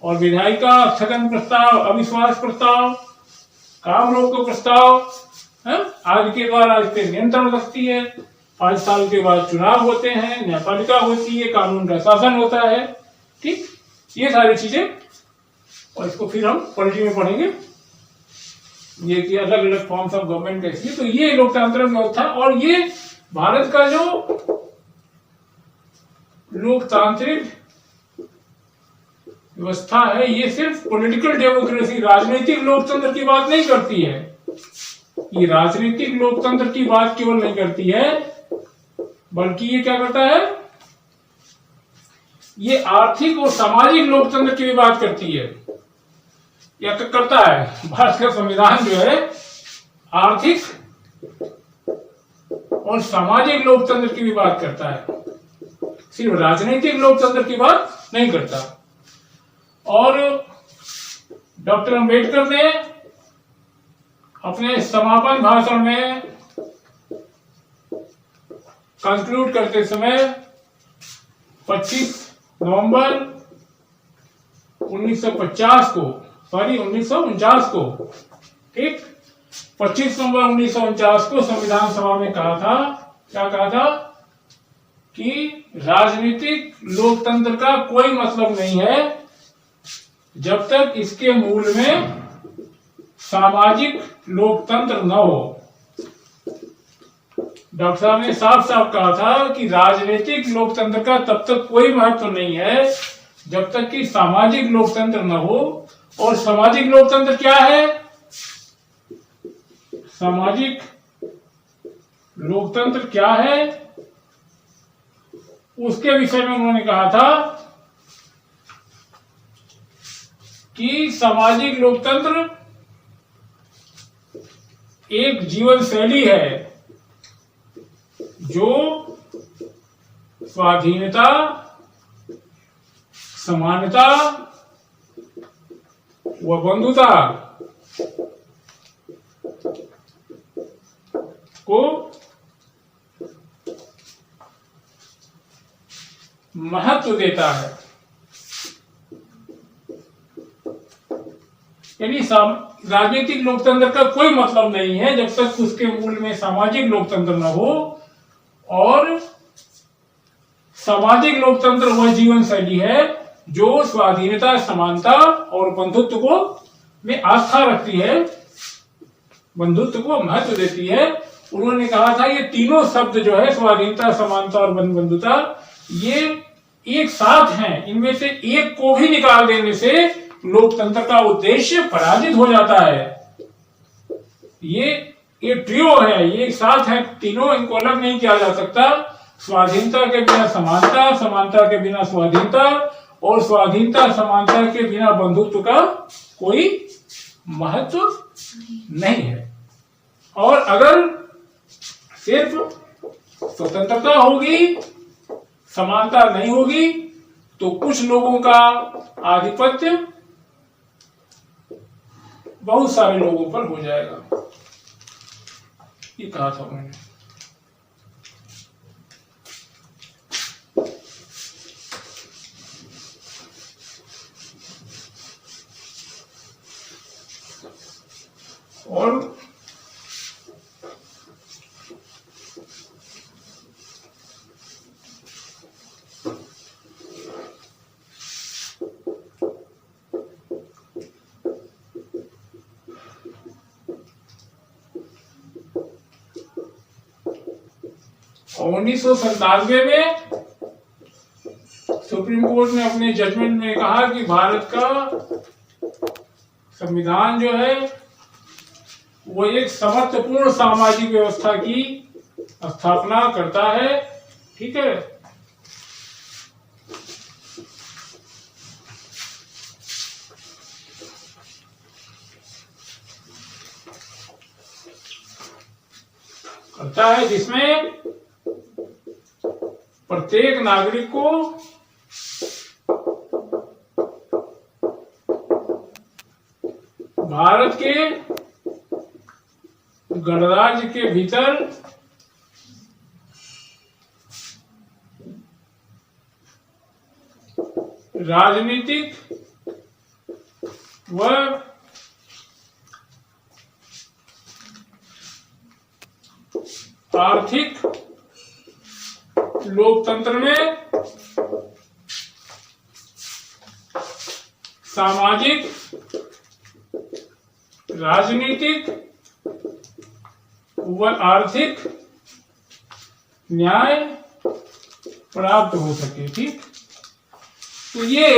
और विधायिका स्थगन प्रस्ताव, अविश्वास प्रस्ताव, काम रोको प्रस्ताव आदि के द्वारा इस पे नियंत्रण रखती है। 5 साल के बाद चुनाव होते हैं, न्यायपालिका होती है, कानून का शासन होता है। ठीक, ये सारी चीजें, और इसको फिर हम पॉलिटी में पढ़ेंगे, ये कि अलग अलग फॉर्म्स ऑफ गवर्नमेंट कैसी है। तो ये लोकतांत्रिक व्यवस्था, और ये भारत का जो लोकतांत्रिक व्यवस्था है, ये सिर्फ पॉलिटिकल डेमोक्रेसी, राजनीतिक लोकतंत्र की बात नहीं करती है। ये राजनीतिक लोकतंत्र की बात केवल नहीं करती है, बल्कि ये क्या करता है? ये आर्थिक और सामाजिक लोकतंत्र की भी बात करती है, या करता है। भारत का संविधान जो है आर्थिक और सामाजिक लोकतंत्र की भी बात करता है, सिर्फ राजनीतिक लोकतंत्र की बात नहीं करता। और डॉक्टर अंबेडकर ने अपने समापन भाषण में कंक्लूड करते समय 25 नवंबर 1949 को, ठीक, 25 नवंबर 1949 को संविधान सभा में कहा था, क्या कहा था? कि राजनीतिक लोकतंत्र का कोई मतलब नहीं है जब तक इसके मूल में सामाजिक लोकतंत्र न हो। डॉक्टर साहब ने साफ साफ कहा था कि राजनीतिक लोकतंत्र का तब तक कोई महत्व नहीं है जब तक कि सामाजिक लोकतंत्र न हो। और सामाजिक लोकतंत्र क्या है? सामाजिक लोकतंत्र क्या है? उसके विषय में उन्होंने कहा था कि सामाजिक लोकतंत्र एक जीवन शैली है जो स्वाधीनता, समानता व बंधुता को महत्व देता है। यानी राजनीतिक लोकतंत्र का कोई मतलब नहीं है जब तक उसके मूल में सामाजिक लोकतंत्र न हो, और सामाजिक लोकतंत्र वह जीवन शैली है जो स्वाधीनता, समानता और बंधुत्व को में आस्था रखती है, बंधुत्व को महत्व देती है। उन्होंने कहा था ये तीनों शब्द जो है, स्वाधीनता, समानता और बंधुता, ये एक साथ हैं। इनमें से एक को भी निकाल देने से लोकतंत्र का उद्देश्य पराजित हो जाता है। ये ट्रियो है, ये एक साथ है तीनों, इनको अलग नहीं किया जा सकता। स्वाधीनता के बिना समानता, समानता के बिना स्वाधीनता और स्वाधीनता, समानता के बिना बंधुत्व का कोई महत्व नहीं है। और अगर सिर्फ स्वतंत्रता होगी, समानता नहीं होगी, तो कुछ लोगों का आधिपत्य बहुत सारे लोगों पर हो जाएगा। ये कहा था मैंने। और उन्नीस सौ 97 में सुप्रीम कोर्ट ने अपने जजमेंट में कहा कि भारत का संविधान जो है वो एक समत्वपूर्ण सामाजिक व्यवस्था की स्थापना करता है। ठीक है, करता है जिसमें प्रत्येक नागरिक को भारत के गणराज्य के भीतर राजनीतिक व आर्थिक लोकतंत्र में सामाजिक, राजनीतिक व आर्थिक न्याय प्राप्त हो सके। ठीक, तो ये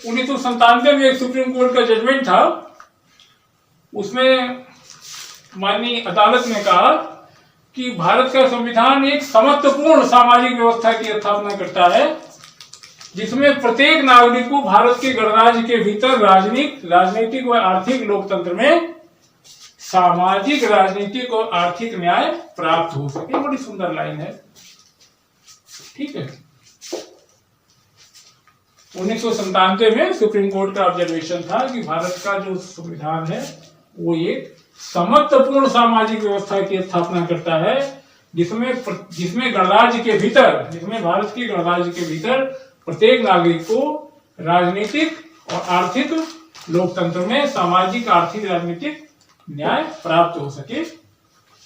1997 में एक सुप्रीम कोर्ट का जजमेंट था। उसमें माननीय अदालत ने कहा कि भारत का संविधान एक समत्वपूर्ण सामाजिक व्यवस्था की स्थापना करता है जिसमें प्रत्येक नागरिक को भारत के गणराज्य के भीतर राजनीतिक व आर्थिक लोकतंत्र में सामाजिक, राजनीतिक और आर्थिक न्याय प्राप्त हो सके। बड़ी सुंदर लाइन है। ठीक है, 1997 में सुप्रीम कोर्ट का ऑब्जर्वेशन था कि भारत का जो संविधान है वो एक समत्वपूर्ण सामाजिक व्यवस्था की स्थापना करता है जिसमें गणराज्य के भीतर, जिसमें भारत के गणराज्य के भीतर प्रत्येक नागरिक को राजनीतिक और आर्थिक लोकतंत्र में सामाजिक, आर्थिक, राजनीतिक न्याय प्राप्त हो सके।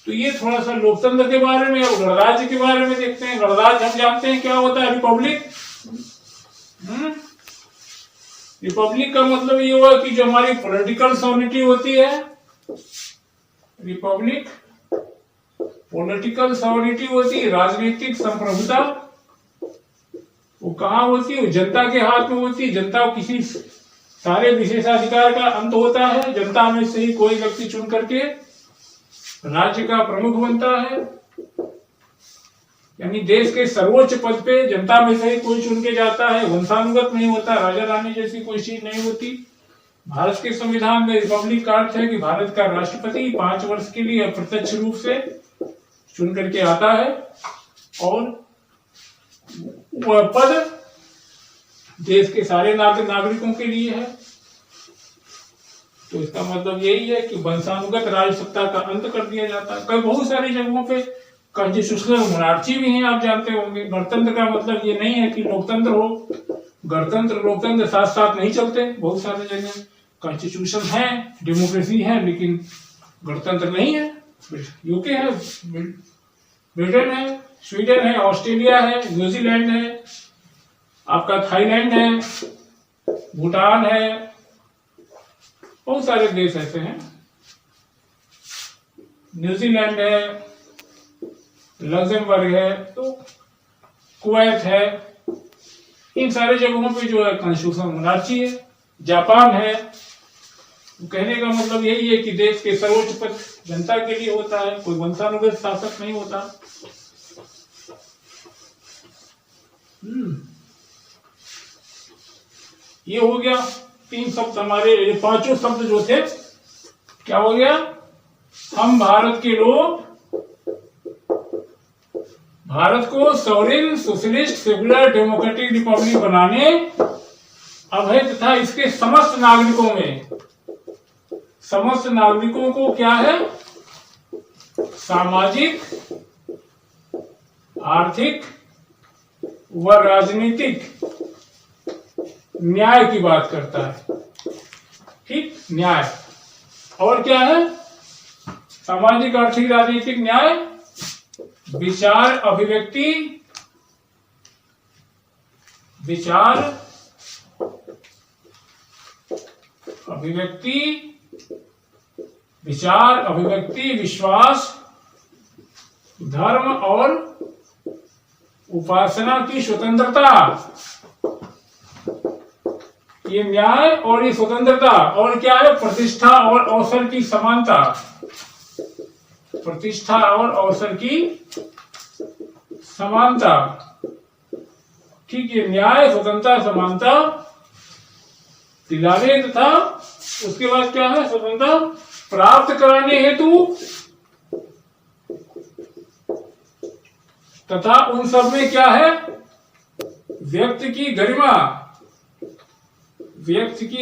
तो ये थोड़ा सा लोकतंत्र के बारे में और गणराज्य के बारे में देखते हैं। गणराज्य हम जानते हैं क्या होता है, रिपब्लिक। रिपब्लिक का मतलब ये हुआ कि जो हमारी पॉलिटिकल सॉवरेनिटी होती है, रिपब्लिक पॉलिटिकल सॉवरेनिटी होती है, राजनीतिक संप्रभुता वो कहाँ होती है, वो जनता के हाथ में होती है। जनता को किसी सारे विशेषाधिकार का अंत होता है। जनता में से ही कोई व्यक्ति चुन करके राज्य का प्रमुख बनता है। यानी देश के सर्वोच्च पद पे जनता में से ही कोई चुन के जाता है, वंशानुगत नहीं होता, राजा रानी जैसी कोई चीज नहीं होती। भारत के संविधान में रिपब्लिक का अर्थ है कि भारत का राष्ट्रपति 5 वर्ष के लिए अप्रत्यक्ष रूप से चुन करके आता है और वह पद देश के सारे नागरिकों के लिए है। तो इसका मतलब यही है कि वंशानुगत राज सत्ता का अंत कर दिया जाता है। कई बहुत सारी जगहों पे कॉन्स्टिट्यूशनल मोनार्ची भी है, आप जानते होंगे। गणतंत्र का मतलब ये नहीं है कि लोकतंत्र हो, गणतंत्र लोकतंत्र साथ साथ नहीं चलते। बहुत सारी जगह कॉन्स्टिट्यूशन है, डेमोक्रेसी है, लेकिन गणतंत्र नहीं है। यूके है, ब्रिटेन है, स्वीडन है, ऑस्ट्रेलिया है, न्यूजीलैंड है, आपका थाईलैंड है, भूटान है, बहुत सारे देश ऐसे हैं। न्यूजीलैंड है, लग्जमबर्ग है, तो कुवैत है। इन सारे जगहों पे जो है कॉन्स्टिट्यूशन मोनार्ची है। जापान है। तो कहने का मतलब यही है कि देश के सर्वोच्च पद जनता के लिए होता है, कोई वंशानुगत शासक नहीं होता। ये हो गया 3 शब्द हमारे, 5 शब्द जो थे, क्या हो गया? हम भारत के लोग भारत को sovereign socialist secular democratic Republic बनाने अब है तथा इसके समस्त नागरिकों को क्या है? सामाजिक, आर्थिक व राजनीतिक न्याय की बात करता है। ठीक, न्याय। और क्या है? सामाजिक, आर्थिक, राजनीतिक न्याय, विचार अभिव्यक्ति, विश्वास, धर्म और उपासना की स्वतंत्रता। ये न्याय और ये स्वतंत्रता। और क्या है? प्रतिष्ठा और अवसर की समानता। प्रतिष्ठा और अवसर की समानता। ठीक है, न्याय, स्वतंत्रता, समानता दिलाने तथा उसके बाद क्या है? स्वतंत्रता प्राप्त कराने हेतु तथा उन सब में क्या है? व्यक्ति की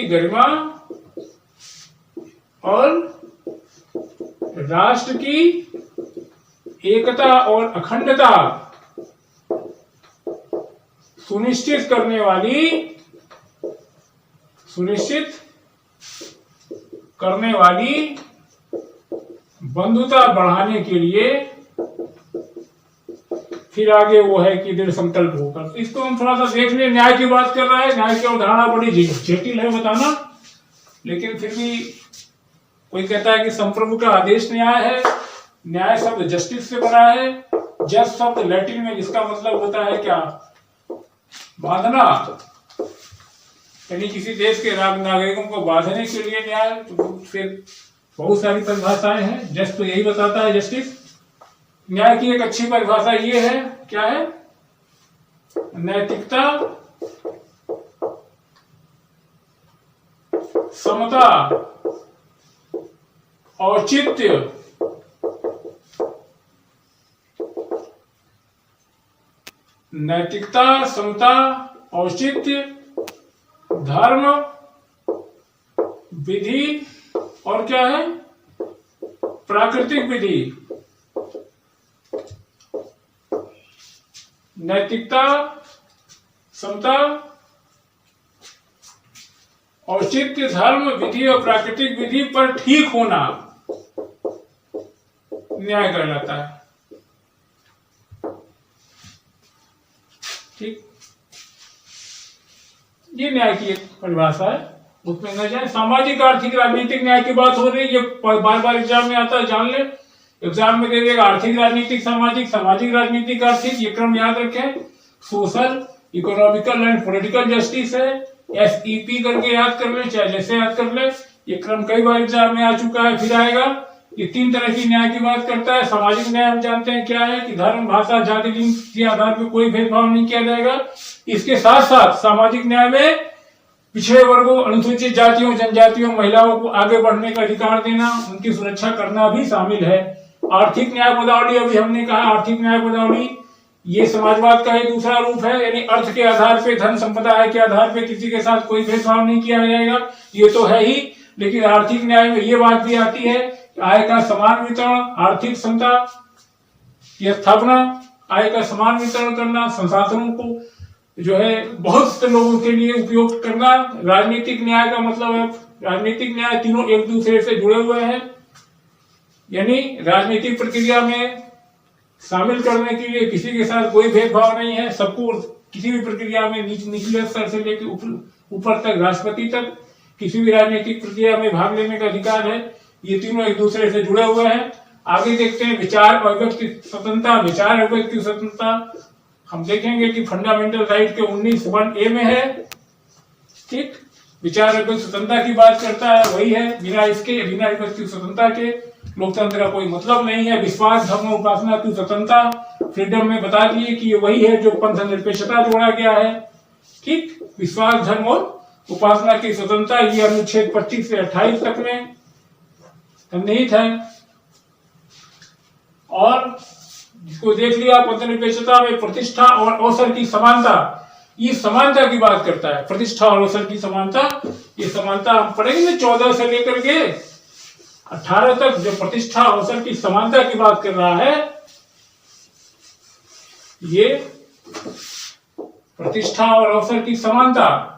गरिमा और राष्ट्र की एकता और अखंडता सुनिश्चित करने वाली बंधुता बढ़ाने के लिए फिर आगे वो है कि दृढ़ संकल्प होकर। इसको हम थोड़ा सा देख लें। न्याय की बात कर रहा है। न्याय की अवधारणा बड़ी जटिल है बताना, लेकिन फिर भी कोई कहता है कि संप्रभु का आदेश न्याय है। न्याय शब्द जस्टिस से बना है। जस्ट शब्द लैटिन में जिसका मतलब होता है क्या? बांधना, यानी किसी देश के नागरिकों को बांधने के लिए न्याय। तो फिर बहुत सारी परिभाषाएं हैं। जस्ट तो यही बताता है, जस्टिस। न्याय की एक अच्छी परिभाषा ये है, क्या है? नैतिकता, समता, औचित्य, नैतिकता, समता, औचित्य, धर्म, विधि और क्या है? प्राकृतिक विधि। नैतिकता, समता, औचित्य, धर्म, विधि और प्राकृतिक विधि पर ठीक होना न्याय कहलाता है। ठीक, ये न्याय की एक परिभाषा है। उसमें न जाए। सामाजिक, आर्थिक, राजनीतिक न्याय की बात हो रही है। ये बार बार एग्जाम में आता है, जान ले। एग्जाम में कहेगा आर्थिक, राजनीतिक, सामाजिक, सामाजिक, राजनीतिक, आर्थिक, ये क्रम याद रखें। Social, economical and political justice है। SEP करके याद कर ले, चाहे जैसे याद कर ले। ये क्रम कई बार एग्जाम में आ चुका है, फिर आएगा। ये 3 तरह की न्याय की बात करता है। सामाजिक न्याय हम जानते हैं क्या है कि धर्म, भाषा, जाति, लिंग के आधार पर कोई भेदभाव नहीं किया जाएगा। इसके साथ साथ सामाजिक न्याय में पिछड़े वर्गों, अनुसूचित जातियों, जनजातियों, महिलाओं को आगे बढ़ने का अधिकार देना, उनकी सुरक्षा करना भी शामिल है। आर्थिक न्याय पदावली, अभी हमने कहा आर्थिक न्याय पदावली ये समाजवाद का एक दूसरा रूप है, यानी अर्थ के आधार पे, धन संपदा आय के आधार पे किसी के साथ कोई भेदभाव नहीं किया जाएगा, ये तो है ही। लेकिन आर्थिक न्याय में ये बात भी आती है कि आय का समान वितरण, आर्थिक समता की स्थापना, आय का समान वितरण करना, संसाधनों को जो है बहुत से लोगों के लिए उपयोग करना। राजनीतिक न्याय का मतलब है, राजनीतिक न्याय तीनों एक दूसरे से जुड़े हुए हैं, यानी राजनीतिक प्रक्रिया में शामिल करने के लिए किसी के साथ कोई भेदभाव नहीं है। सबको किसी भी प्रक्रिया में निचले स्तर से लेकर ऊपर तक, राष्ट्रपति तक किसी भी राजनीतिक प्रक्रिया में भाग लेने का अधिकार है। ये तीनों एक दूसरे से जुड़े हुए हैं। आगे देखते हैं विचार और व्यक्ति स्वतंत्रता। विचार और व्यक्ति स्वतंत्रता हम देखेंगे कि फंडामेंटल राइट के 19(1)(a) में है। ठीक, विचार और व्यक्ति स्वतंत्रता की बात करता है, वही है। बिना व्यक्ति स्वतंत्रता के लोकतंत्र का कोई मतलब नहीं है। विश्वास, धर्म, उपासना की स्वतंत्रता फ्रीडम में बता दिए कि ये वही है जो पंथ निरपेक्षता जोड़ा गया है। ठीक, विश्वास, धर्म और उपासना की स्वतंत्रता ये अनुच्छेद 25 से 28 तक में सन्निहित है। और जिसको देख लिया, पंथ निरपेक्षता में प्रतिष्ठा और अवसर की समानता, ये समानता की बात करता है। प्रतिष्ठा और अवसर की समानता, ये समानता हम पढ़ेंगे 14 से लेकर के 18 तक। जो प्रतिष्ठा अवसर की समानता की बात कर रहा है, ये प्रतिष्ठा और अवसर की समानता,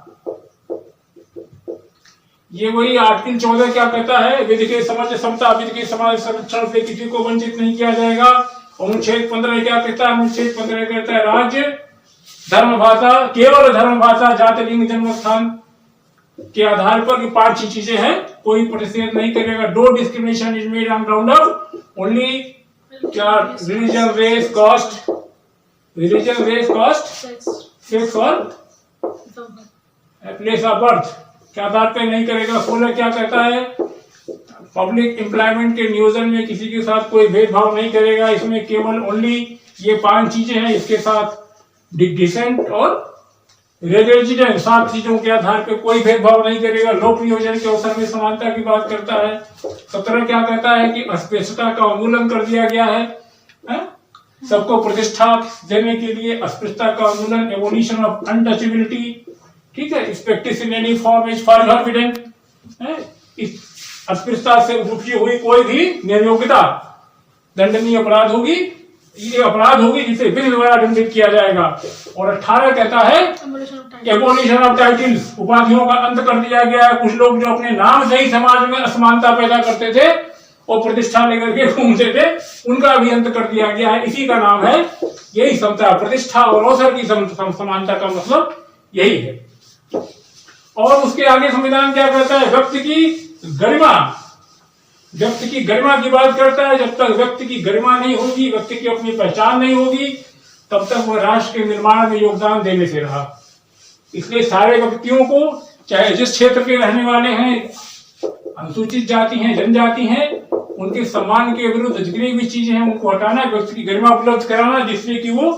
ये वही आर्टिकल 14 क्या कहता है, विधि के समझ समता, विधि के समाज संरक्षण से किसी को वंचित नहीं किया जाएगा। अनुच्छेद 15 क्या कहता है, अनुच्छेद 15 कहता है राज्य, धर्म, भाषा, केवल धर्म, भाषा, जाति, लिंग, जन्म स्थान के आधार पर 5 चीजें हैं, कोई प्रतिषेध नहीं करेगा। No discrimination is made on ground of only क्या, रिलीजन, रेस, कास्ट, सेक्स और प्लेस ऑफ बर्थ के आधार पर नहीं करेगा। 16 क्या कहता है, पब्लिक एम्प्लॉयमेंट के नियोजन में किसी के साथ कोई भेदभाव नहीं करेगा। इसमें केवल ओनली ये 5 चीजें हैं, इसके साथ डिसेंट और रेजिडेंट 7 चीजों के आधार पर कोई भेदभाव नहीं करेगा। लोक नियोजन के अवसर में समानता की बात करता है। 17 क्या कहता है कि अस्पृश्यता का उन्मूलन कर दिया गया है, सबको प्रतिष्ठा देने के लिए अस्पृश्यता का उन्मूलन, एबोलिशन ऑफ अनटचेबिलिटी। ठीक है, practice in any form is forbidden. अस्पृश्यता से उपजी हुई कोई भी निर्योग्यता दंडनीय अपराध होगी, ये अपराध होगी जिसे विधि द्वारा दंडित किया जाएगा। और 18 कहता है एबोलिशन ऑफ टाइटल्स, उपाधियों का अंत कर दिया गया है। कुछ लोग जो अपने नाम से ही समाज में असमानता पैदा करते थे और प्रतिष्ठा लेकर के घूमते थे, उनका भी अंत कर दिया गया है। इसी का नाम है, यही समता, प्रतिष्ठा और अवसर की समानता का मतलब यही है। और उसके आगे संविधान क्या कहता है, व्यक्ति की गरिमा, व्यक्ति की गरिमा की बात करता है। जब तक व्यक्ति की गरिमा नहीं होगी, व्यक्ति की अपनी पहचान नहीं होगी, तब तक वह राष्ट्र के निर्माण में योगदान देने से रहा। इसलिए सारे व्यक्तियों को, चाहे जिस क्षेत्र के रहने वाले हैं, अनुसूचित जाति हैं, जनजाति हैं, उनके सम्मान के विरुद्ध जितनी भी चीजें हैं उनको हटाना, व्यक्ति की गरिमा उपलब्ध कराना, जिससे कि वो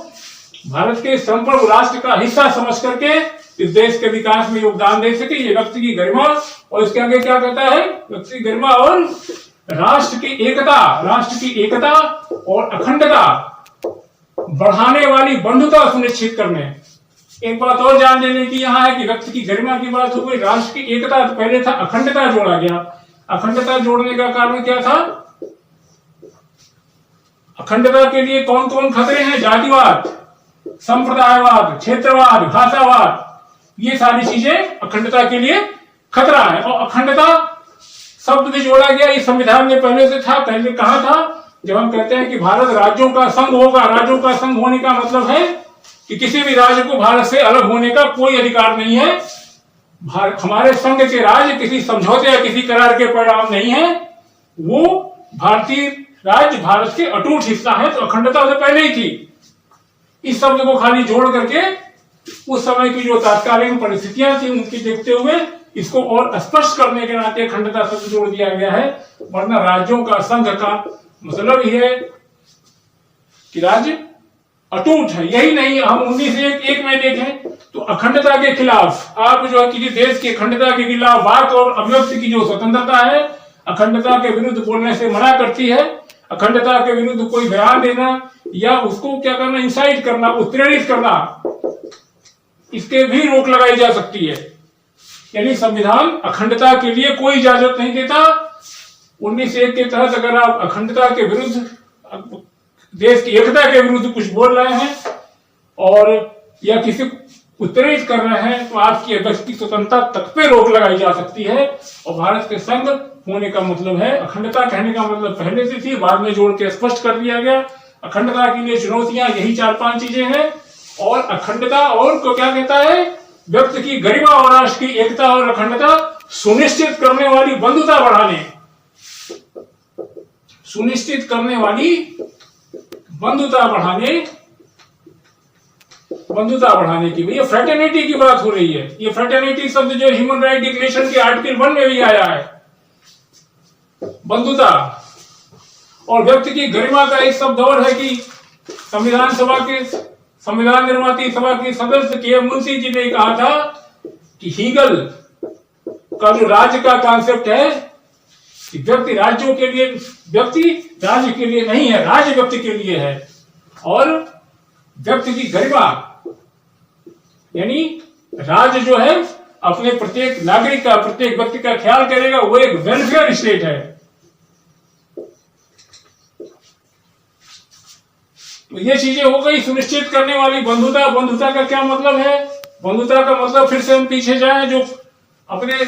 भारत के संपूर्ण राष्ट्र का हिस्सा समझ करके इस देश के विकास में योगदान दे सके। ये व्यक्ति की गरिमा। और इसके आगे क्या कहता है, व्यक्ति की गरिमा और राष्ट्र की एकता और अखंडता बढ़ाने वाली बंधुता सुनिश्चित करने। एक बात और जान लेने की यहाँ है कि व्यक्ति की गरिमा की बात हो गई, राष्ट्र की एकता तो पहले था, अखंडता जोड़ा गया। अखंडता जोड़ने का कारण क्या था, अखंडता के लिए कौन कौन खतरे हैं, जातिवाद, संप्रदायवाद, क्षेत्रवाद, भाषावाद, ये सारी चीजें अखंडता के लिए खतरा है। और अखंडता शब्द भी जोड़ा गया, इस संविधान में पहले से था। पहले कहा था, जब हम कहते हैं कि भारत राज्यों का संघ होगा, राज्यों का संघ होने का मतलब है कि किसी भी राज्य को भारत से अलग होने का कोई अधिकार नहीं है। हमारे संघ के राज्य किसी समझौते या किसी करार के परिणाम नहीं है, वो भारतीय राज्य भारत के अटूट हिस्सा है। तो अखंडता से पहले ही थी। इस शब्द को खाली जोड़ करके उस समय की जो तात्कालिक परिस्थितियां थी उनकी देखते हुए इसको और स्पष्ट करने के नाते अखंडता शब्द जोड़ दिया गया है, वरना राज्यों का संघ का मतलब यह है कि राज्य अटूट है। यही नहीं, हम 1901 में देखें तो अखंडता के खिलाफ आप जो है किसी देश की अखंडता के खिलाफ वाक और अभिव्यक्ति की जो स्वतंत्रता है, अखंडता के विरुद्ध बोलने से मना करती है। अखंडता के विरुद्ध कोई बयान देना या उसको क्या करना, इंसाइट करना, उत्प्रेरित करना, इसके भी रोक लगाई जा सकती है। यानी संविधान अखंडता के लिए कोई इजाजत नहीं देता। 1901 के तहत अगर आप अखंडता के विरुद्ध, देश की एकता के विरुद्ध कुछ बोल रहे हैं और या किसी उत्प्रेरित कर रहे हैं तो आपकी व्यक्ति स्वतंत्रता तक पे रोक लगाई जा सकती है। और भारत के संघ होने का मतलब है, अखंडता कहने का मतलब पहले से थी, बाद में जोड़ के स्पष्ट कर दिया गया। अखंडता के लिए चुनौतियां यही 4-5 चीजें हैं। और अखंडता और को क्या कहता है, व्यक्ति की गरिमा और राष्ट्र की एकता और अखंडता सुनिश्चित करने वाली बंधुता बढ़ाने, सुनिश्चित करने वाली बंधुता बढ़ाने की, ये फ्रेटर्निटी की बात हो रही है। ये फ्रेटर्निटी शब्द जो ह्यूमन राइट डिक्लेरेशन के आर्टिकल 1 में भी आया है, बंधुता और व्यक्ति की गरिमा का एक शब्द और है कि संविधान निर्माती सभा के सदस्य के मुंशी जी ने कहा था कि हीगल का जो राज्य का कॉन्सेप्ट है कि व्यक्ति राज्यों के लिए, व्यक्ति राज्य के लिए नहीं है, राज्य व्यक्ति के लिए है। और व्यक्ति की गरिमा यानी राज्य जो है अपने प्रत्येक नागरिक का, प्रत्येक व्यक्ति का ख्याल करेगा, वो एक वेलफेयर स्टेट है। तो ये चीजें हो गई सुनिश्चित करने वाली बंधुता। बंधुता का क्या मतलब है? बंधुता का मतलब फिर से हम पीछे जाएं, जो अपने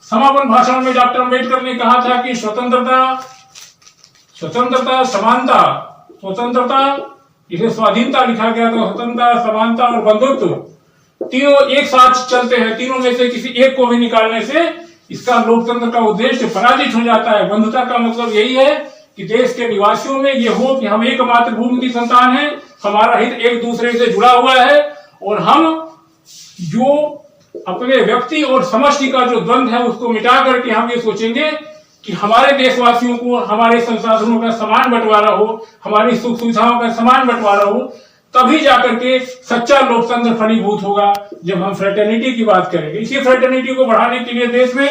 समापन भाषण में डॉक्टर अम्बेडकर ने कहा था कि स्वतंत्रता, समानता, स्वतंत्रता, इसे स्वाधीनता लिखा गया था, स्वतंत्रता, समानता और बंधुत्व तीनों एक साथ चलते हैं। तीनों में से किसी एक को भी निकालने से इसका लोकतंत्र का उद्देश्य पराजित हो जाता है। बंधुता का मतलब यही है कि देश के निवासियों में ये हो कि हम एक मातृभूमि की संतान हैं, हमारा हित एक दूसरे से जुड़ा हुआ है और हम जो अपने व्यक्ति और समष्टि का जो द्वंद्व है उसको मिटा करके हम ये सोचेंगे कि हमारे देशवासियों को हमारे संसाधनों का समान बंटवारा हो, हमारी सुख सुविधाओं का समान बंटवारा हो, तभी जाकर के सच्चा लोकतंत्र फलीभूत होगा। जब हम फ्रेटर्निटी की बात करेंगे, इसी फ्रेटर्निटी को बढ़ाने के लिए देश में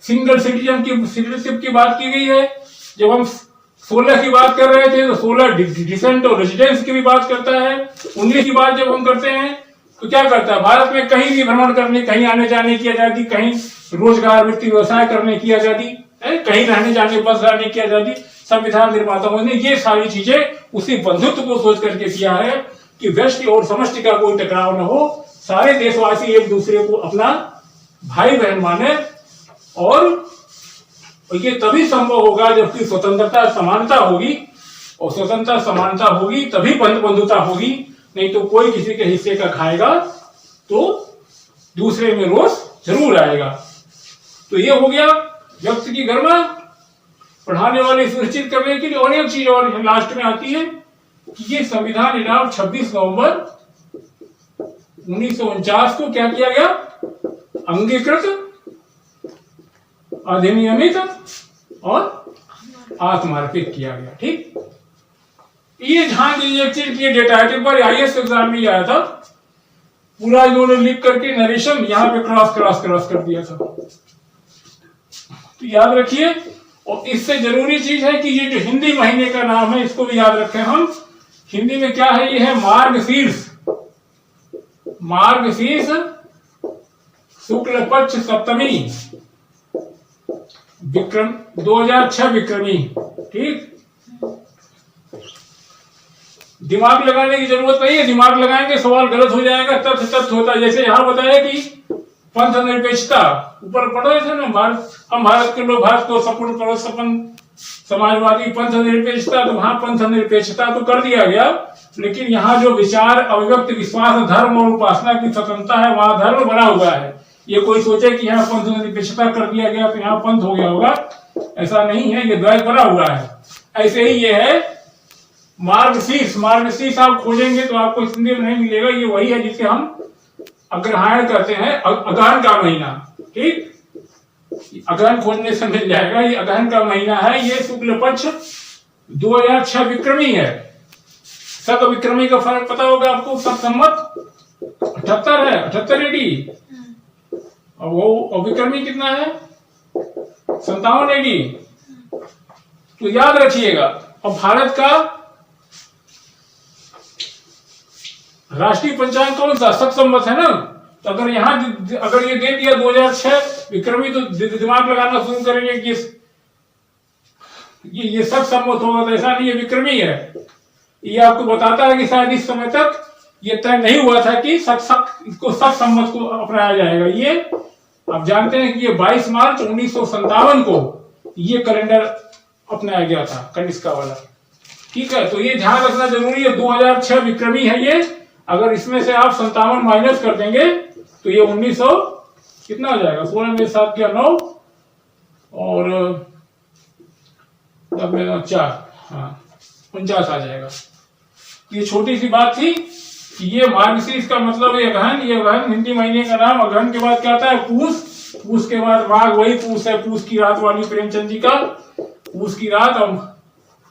सिंगल सिटीजनशिप की बात की गई है। जब हम 16 की बात कर रहे थे तो 16 डिसेंट और रेजिडेंस की भी बात करता है। 19 की बात जब हम करते हैं तो क्या करता है, भारत में कहीं भी भ्रमण करने, कहीं आने जाने की आजादी, कहीं रोजगार वृत्ति व्यवसाय करने की आजादी, कहीं रहने जाने बस जाने की आजादी। संविधान निर्माताओं ने ये सारी चीजें उसी बंधुत्व को सोच करके किया है कि व्यष्टि और समष्टि का कोई टकराव न हो, सारे देशवासी एक दूसरे को अपना भाई बहन माने। और ये तभी संभव होगा जबकि स्वतंत्रता समानता होगी, और स्वतंत्रता समानता होगी तभी बंधुता होगी। नहीं तो कोई किसी के हिस्से का खाएगा तो दूसरे में रोष जरूर आएगा। तो ये हो गया व्यक्ति की गरिमा बढ़ाने वाली सुनिश्चित करने के लिए। और एक चीज और लास्ट में आती है कि ये संविधान इनाम 26 नवंबर 1949 को क्या किया गया, अंगीकृत, अधिनियमित और आत्मार्पित किया गया। ठीक, ये ध्यान दीजिए, एक चीज की डेटा है, एक बार आईएएस एग्जाम में आया था, पूरा इन्होंने लिख करके नरेशन यहाँ पे क्रॉस कर दिया था। तो याद रखिए। और इससे जरूरी चीज है कि ये जो हिंदी महीने का नाम है इसको भी याद रखें हम। हिंदी में क्या है, ये है मार्गशीर्ष, मार्गशीर्ष शुक्ल पक्ष सप्तमी विक्रम 2006 विक्रमी। ठीक, दिमाग लगाने की जरूरत नहीं है, दिमाग लगाएंगे सवाल गलत हो जाएगा। तथ्य होता है, जैसे यहां बताया कि पंथ निरपेक्षता, ऊपर पढ़ रहे थे ना, हम भारत के लोग भारत को सपूर्ण करो, सपन समाजवादी, पंथ निरपेक्षता, तो वहां पंथ निरपेक्षता तो कर दिया गया, लेकिन यहाँ जो विचार, अभिव्यक्ति, विश्वास, धर्म और उपासना की स्वतंत्रता है वहां धर्म बना हुआ है। ये कोई सोचे कि यहाँ पंथ निरपेक्षता कर दिया गया तो यहाँ पंथ हो गया होगा, ऐसा नहीं है, ये द्वैत बना हुआ है। ऐसे ही ये है मार्गशीर्ष, मार्गशीर्ष आप खोजेंगे तो आपको हिंदी में नहीं मिलेगा। ये वही है जिसे हम अग्रहायण कहते हैं, अगहन का महीना। ठीक, अगहन खोजने से मिल जाएगा। ये अगहन का महीना है, ये शुक्ल पक्ष 2006 विक्रमी है। शक विक्रमी का फर्क पता होगा आपको। शक संवत 78 है, 78 एडी, और वो विक्रमी कितना है, 57 एडी। तो याद रखिएगा। और भारत का राष्ट्रीय पंचांग कौन सा, शक संवत है ना। तो अगर यहाँ अगर ये दे दिया 2006 विक्रमी, तो दिमाग लगाना शुरू करेंगे कि ये शक संवत होगा। तो ऐसा नहीं है, विक्रमी है। ये आपको बताता है कि शायद इस समय तक ये तय नहीं हुआ था कि शक संवत को अपनाया जाएगा। ये आप जानते हैं कि ये 22 मार्च 1957 को ये कैलेंडर अपनाया गया था, कनिष्का वाला। ठीक है, तो ये ध्यान रखना जरूरी है। 2006 विक्रमी है ये। अगर इसमें से आप 57 माइनस कर देंगे तो ये 1900 कितना हो जाएगा, 16 में 7 क्या 9 और 10 में 4, हाँ 49 आ जाएगा। ये छोटी सी बात थी कि ये मार्गशीर्ष का मतलब है अगहन। ये अगहन हिंदी महीने का नाम। अगहन के बाद क्या आता है, पूस। पूस के बाद माघ, वही पूस है, पूस की रात वाली प्रेमचंद जी का। पूस की रात और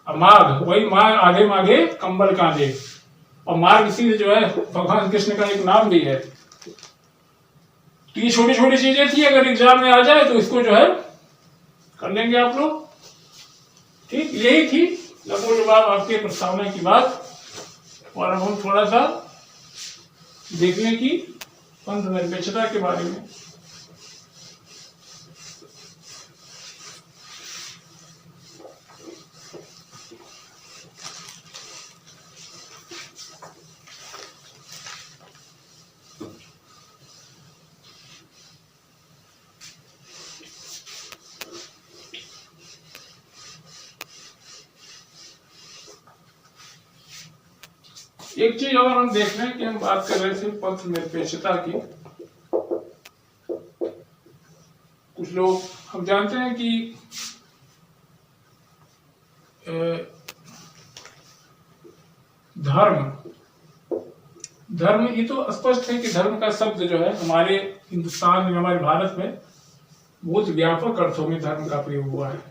माघ, वही माघ आधे माघे कंबल कांधे। और मार्गशीर्ष जो है भगवान कृष्ण का एक नाम भी है। तो ये छोटी छोटी चीजें थी, अगर एग्जाम में आ जाए तो इसको जो है कर लेंगे आप लोग। ठीक, यही थी लघुलबाब आपके प्रस्तावना की बात। और अब हम थोड़ा सा देखने की पंथ निरपेक्षता के बारे में। एक चीज और हम देख रहे हैं कि हम बात कर रहे थे पंथ निरपेक्षता की। कुछ लोग, हम जानते हैं कि धर्म ये तो स्पष्ट है कि धर्म का शब्द जो है हमारे हिंदुस्तान में, हमारे भारत में बहुत व्यापक अर्थों में धर्म का प्रयोग हुआ है।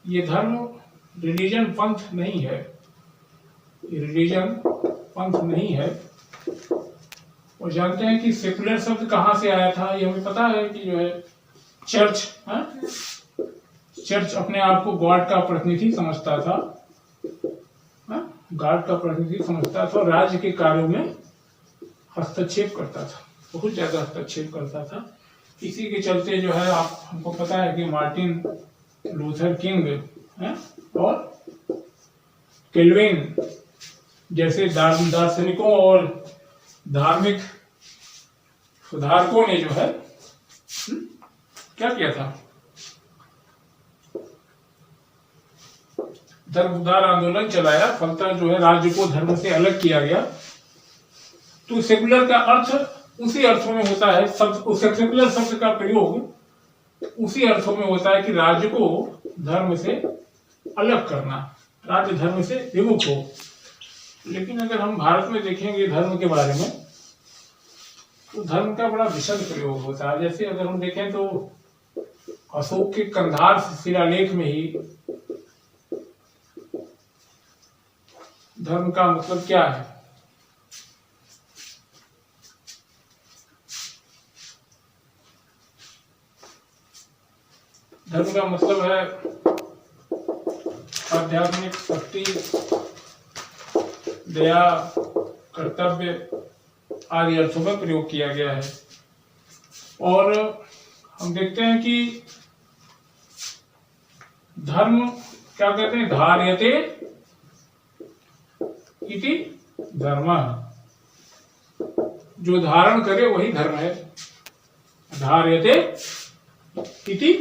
ये धर्म रिलीजन पंथ नहीं है, रिलीजन पंथ नहीं है। और जानते हैं कि सेकुलर शब्द कहाँ से आया था, ये हमें पता है कि जो है चर्च, चर्च अपने आप को गॉड का प्रतिनिधि समझता था, गॉड का प्रतिनिधि समझता था, और राज्य के कार्यों में हस्तक्षेप करता था, बहुत ज्यादा हस्तक्षेप करता था। इसी के चलते जो है आप हमको पता है कि मार्टिन लूथर किंग और केल्विन जैसे दार्शनिकों और धार्मिक सुधारकों ने जो है क्या किया था, धर्म उद्धार आंदोलन चलाया। फलतः जो है राज्य को धर्म से अलग किया गया। तो सेकुलर का अर्थ उसी अर्थों में होता है, सेकुलर शब्द का प्रयोग उसी अर्थों में होता है कि राज्य को धर्म से अलग करना, राज्य धर्म से विमुख हो। लेकिन अगर हम भारत में देखेंगे धर्म के बारे में, तो धर्म का बड़ा विशद प्रयोग होता है। जैसे अगर हम देखें तो अशोक के कंधार शिलालेख में ही धर्म का मतलब क्या है, धर्म का मतलब है आध्यात्मिक शक्ति, दया, कर्तव्य आदि अर्थों में प्रयोग किया गया है। और हम देखते हैं कि धर्म क्या कहते हैं, धार्यते इति धर्मः, जो धारण करे वही धर्म है। धार्यते इति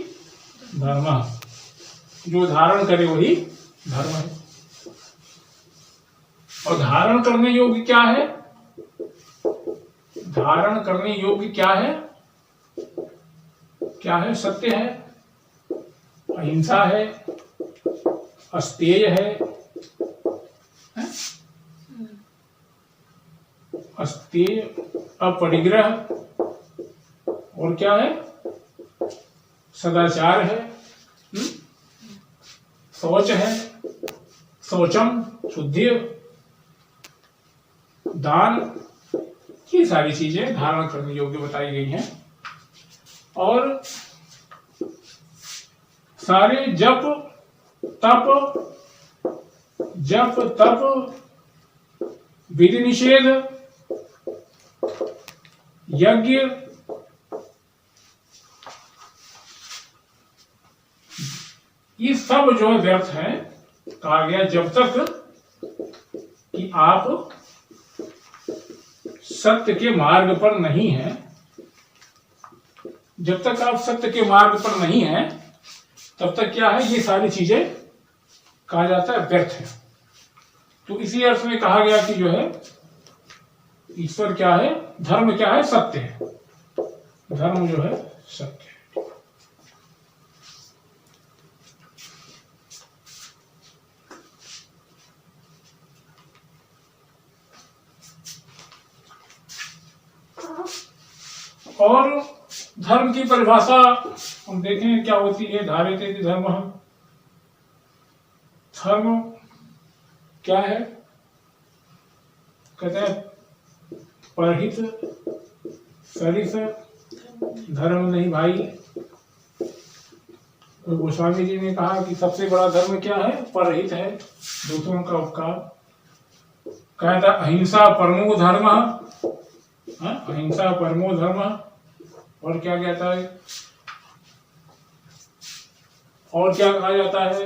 धर्मः, जो धारण करे वही धर्म है। और धारण करने योग्य क्या है, धारण करने योग्य क्या है, क्या है, सत्य है, अहिंसा है, अस्तेय है, अस्तेय, अपरिग्रह, और क्या है, सदाचार है, शौच है, शौचम शुद्धि, दान, ये सारी चीजें धारण करने योग्य बताई गई हैं। और सारे जप तप विधि निषेध, यज्ञ, ये सब जो है व्यर्थ है। कहा गया जब तक कि आप सत्य के मार्ग पर नहीं हैं, जब तक आप सत्य के मार्ग पर नहीं हैं तब तक क्या है, ये सारी चीजें कहा जाता है व्यर्थ है। तो इसी अर्थ में कहा गया कि जो है ईश्वर क्या है, धर्म क्या है, सत्य है। धर्म जो है सत्य है। और धर्म की परिभाषा हम देखें क्या होती है। धार्यते इति धर्मः, धर्म क्या है, कहते हैं परहित सरिस धर्म नहीं भाई। तो गोस्वामी जी ने कहा कि सबसे बड़ा धर्म क्या है, परहित है, दूसरों का उपकार। कहता अहिंसा परमो धर्म, अहिंसा परमो धर्म। और क्या कहता है, और क्या कहा जाता है,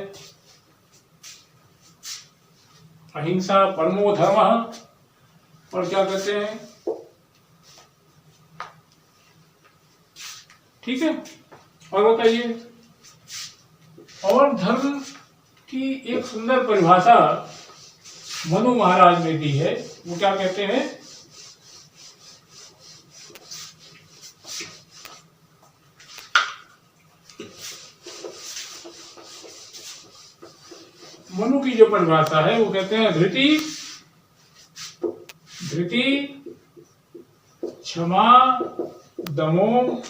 अहिंसा परमो धर्म। और क्या कहते हैं, ठीक है। और बताइए, और धर्म की एक सुंदर परिभाषा मनु महाराज ने दी है। वो क्या कहते हैं, मनु की जो परिभाषा है वो कहते हैं धृति, क्षमा, दमो,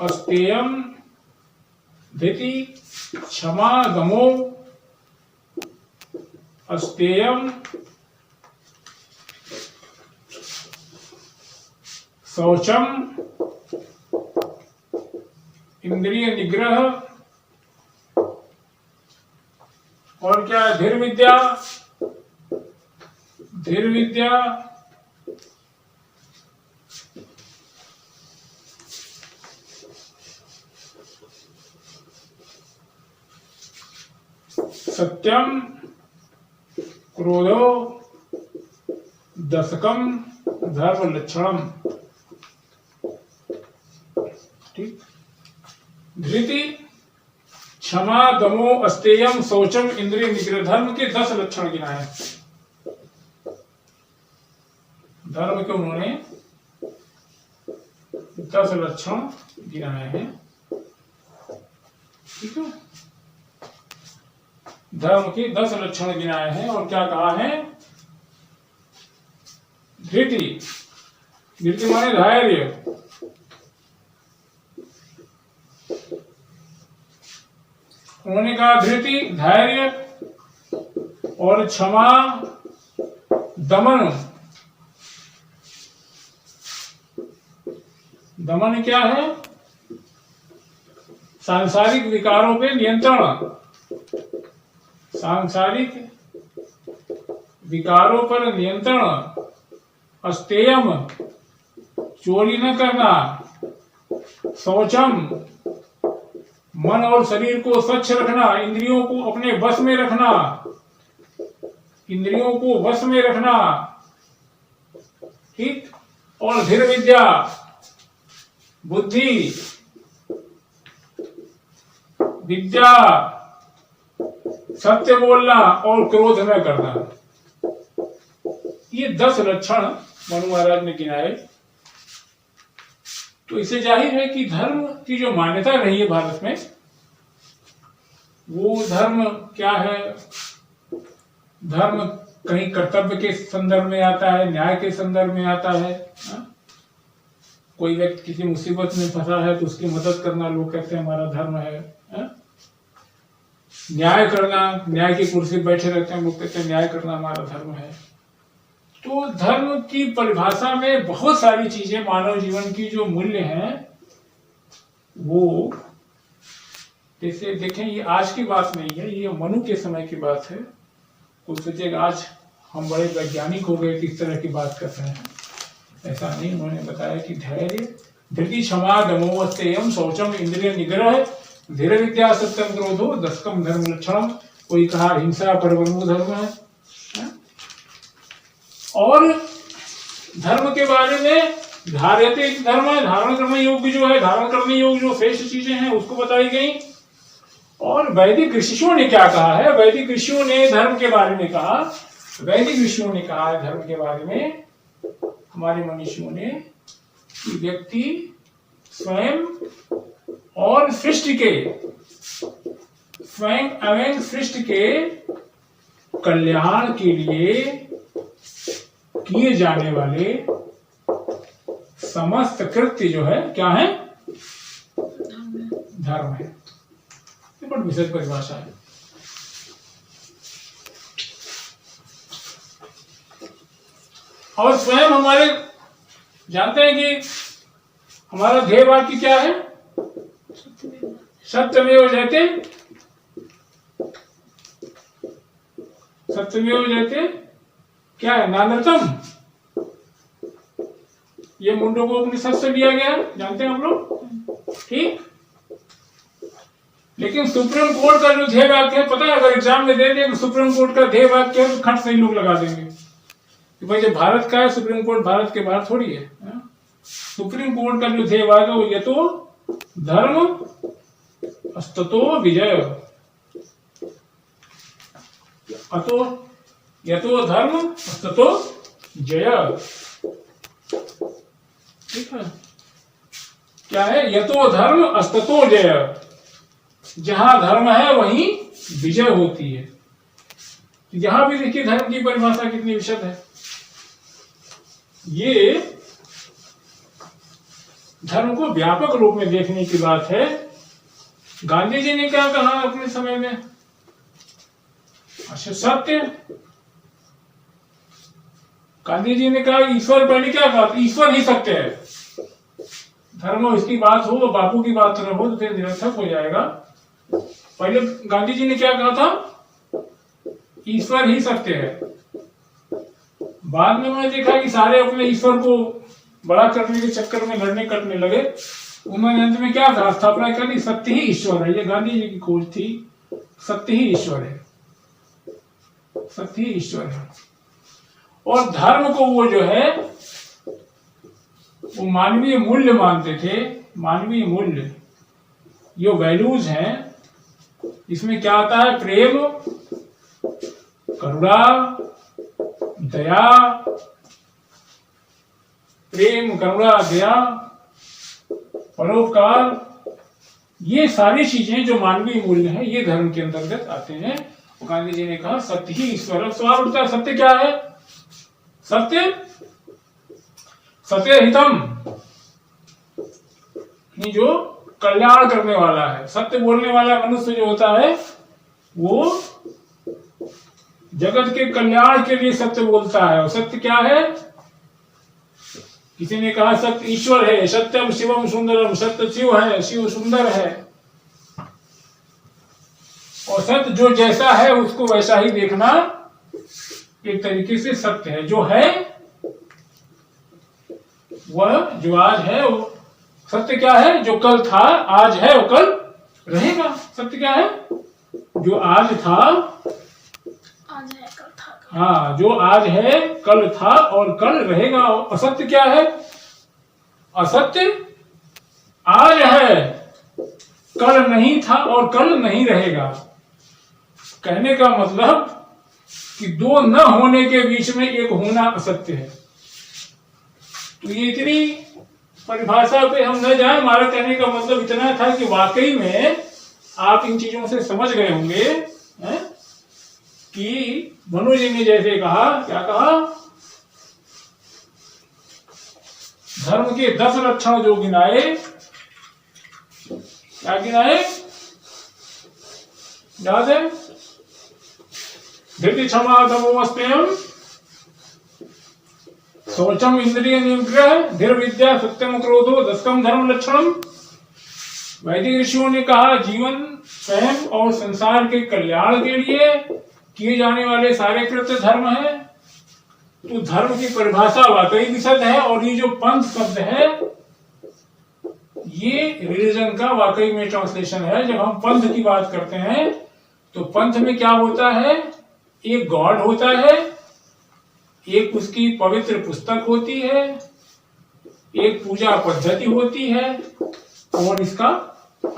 अस्तेयम। धृति, क्षमा, दमो, अस्तेयम, शौचम, इंद्रिय निग्रह, और क्या है, धीर विद्या, सत्यम, क्रोधो, दशकम, धर्म लक्षणम। ठीक, धृति, क्षमा, दमो, अस्तेयम, शौचम, इंद्रिय निग्रह, धर्म के 10 लक्षण गिनाए। धर्म के उन्होंने 10 लक्षण गिनाए हैं। ठीक है, धर्म के 10 लक्षण गिनाए हैं। और क्या कहा है, धृति, धृति माने धैर्य, उन्होंने कहा धृति धैर्य, और क्षमा दमन। दमन क्या है, सांसारिक विकारों पे नियंत्रण, सांसारिक विकारों पर नियंत्रण। अस्तेयम, चोरी न करना। शौचम, मन और शरीर को स्वच्छ रखना, इंद्रियों को अपने वश में रखना, इंद्रियों को वश में रखना। ठीक, और धीर विद्या, बुद्धि, विद्या, सत्य बोलना और क्रोध न करना। ये 10 लक्षण मनु महाराज ने गिनाए। तो इससे जाहिर है कि धर्म की जो मान्यता रही है भारत में, वो धर्म क्या है, धर्म कहीं कर्तव्य के संदर्भ में आता है, न्याय के संदर्भ में आता है, कोई व्यक्ति किसी मुसीबत में फंसा है तो उसकी मदद करना लोग कहते हैं हमारा धर्म है। न्याय करना, न्याय की कुर्सी बैठे रहते हैं लोग कहते हैं न्याय करना हमारा धर्म है। तो धर्म की परिभाषा में बहुत सारी चीजें मानव जीवन की जो मूल्य हैं वो, जैसे देखें ये आज की बात नहीं है, ये मनु के समय की बात है। कोई सोचेगा आज हम बड़े वैज्ञानिक हो गए किस तरह की बात कर रहे हैं, ऐसा नहीं। उन्होंने बताया कि धैर्य, धृति, क्षमा, दमो, स्तेयम, शौचम, इंद्रिय निग्रह, धीर विद्या, सत्यम, क्रोधो, दशकम धर्म लक्षणम। कोई कहा हिंसा परमो धर्म है। और धर्म के बारे में धार्यते धर्म है, धारण करने योग्य जो है, धारण करने योग्य जो श्रेष्ठ चीजें हैं उसको बताई गई। और वैदिक ऋषियों ने क्या कहा है, वैदिक ऋषियों ने धर्म के बारे में कहा, वैदिक ऋषियों ने कहा है धर्म के बारे में, हमारे मनीषियों ने, कि व्यक्ति स्वयं और सृष्टि के, स्वयं एवं सृष्टि के कल्याण के लिए किए जाने वाले समस्त कृत्य जो है क्या है, धर्म है। ये बड़ी विशेष परिभाषा है। और स्वयं हमारे जानते हैं कि हमारा ध्येय वाक्य क्या है, सत्यमेव जयते, सत्यमेव जयते क्या है, नानृतम। ये मुंडो को उपनिषद से लिया गया है, जानते हैं हम लोग, ठीक। लेकिन सुप्रीम कोर्ट का जो ध्येय वाक्य है, पता है अगर एग्जाम में दे दें तो सुप्रीम कोर्ट का ध्येय वाक्य है तो खट से ही लोग लगा देंगे कि भाई ये भारत का है, सुप्रीम कोर्ट भारत के बाहर थोड़ी है। सुप्रीम कोर्ट का जो ध्येय वाक्य है वो ये तो धर्म अस्ततो विजय, अतो यतो धर्म अस्ततो जय, ठीक है। क्या है, यतो धर्म अस्ततो जय, जहां धर्म है वहीं विजय होती है। यहां भी देखिए धर्म की परिभाषा कितनी विशद है। ये धर्म को व्यापक रूप में देखने की बात है। गांधी जी ने क्या कहा अपने समय में, अच्छा सत्य, गांधी जी ने कहा ईश्वर, पहले क्या कहा, ईश्वर ही सत्य है। धर्म इसकी बात हो, बापू की बात न हो तो फिर निरर्थक हो जाएगा। पहले गांधी जी ने क्या कहा था, ईश्वर ही सत्य है। बाद में उन्होंने देखा कि सारे अपने ईश्वर को बड़ा करने के चक्कर में लड़ने कटने लगे। उन्होंने अंत में क्या कहा, स्थापना कर दी, सत्य ही ईश्वर है। ये गांधी जी की खोज थी, सत्य ही ईश्वर है, सत्य ही ईश्वर है। और धर्म को वो जो है वो मानवीय मूल्य मानते थे। मानवीय मूल्य, ये वैल्यूज हैं, इसमें क्या आता है, प्रेम, करुणा, दया, प्रेम, करुणा, दया, परोपकार, ये सारी चीजें जो मानवीय मूल्य हैं ये धर्म के अंतर्गत आते हैं। गांधी जी ने कहा सत्य ही ईश्वर। अब सवाल उठता है सत्य क्या है, सत्य, सत्य हितम, जो कल्याण करने वाला है। सत्य बोलने वाला मनुष्य जो होता है वो जगत के कल्याण के लिए सत्य बोलता है। और सत्य क्या है, किसी ने कहा सत्य ईश्वर है, सत्यम शिवम सुंदरम, सत्य शिव है, शिव सुंदर है। और सत्य जो जैसा है उसको वैसा ही देखना एक तरीके से सत्य है। जो है वह जो आज है वो सत्य क्या है, जो कल था आज है वो कल रहेगा। सत्य क्या है, जो आज था, आज है कल था, हाँ, जो आज है कल था और कल रहेगा। असत्य क्या है, असत्य आज है कल नहीं था और कल नहीं रहेगा। कहने का मतलब कि दो न होने के बीच में एक होना असत्य है। तो ये इतनी परिभाषा पे हम न जाए। हमारा कहने का मतलब इतना था कि वाकई में आप इन चीजों से समझ गए होंगे कि मनु जी ने जैसे कहा, क्या कहा, धर्म के 10 लक्षण जो गिनाए, क्या गिनाए, याद है? धृति क्षमा तपोस्तेयम शौचम इंद्रिय निग्रह धीर विद्या सत्यम क्रोधो 10 धर्म लक्षणम। वैदिक ऋषियों ने कहा जीवन स्वयं और संसार के कल्याण के लिए किए जाने वाले सारे कृत्य धर्म है। तो धर्म की परिभाषा वाकई विशद है, और ये जो पंथ शब्द है ये रिलीजन का वाकई में ट्रांसलेशन है। जब हम पंथ की बात करते हैं तो पंथ में क्या होता है, एक गॉड होता है, एक उसकी पवित्र पुस्तक होती है, एक पूजा पद्धति होती है, और इसका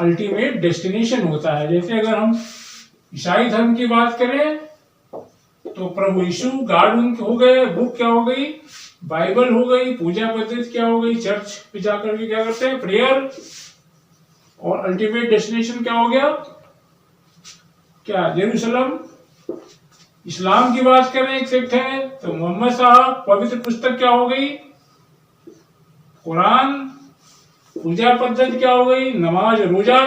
अल्टीमेट डेस्टिनेशन होता है। जैसे अगर हम ईसाई धर्म की बात करें तो प्रभु यीशु गॉड हो गए, बुक क्या हो गई, बाइबल हो गई, पूजा पद्धति क्या हो गई, चर्च पे जाकर के क्या करते हैं, प्रेयर, और अल्टीमेट डेस्टिनेशन क्या हो गया, क्या, जेरूसलम। इस्लाम की बात करें एक सेक्ट है तो मोहम्मद साहब, पवित्र पुस्तक क्या हो गई, कुरान, पूजा पद्धति क्या हो गई, नमाज रोजा,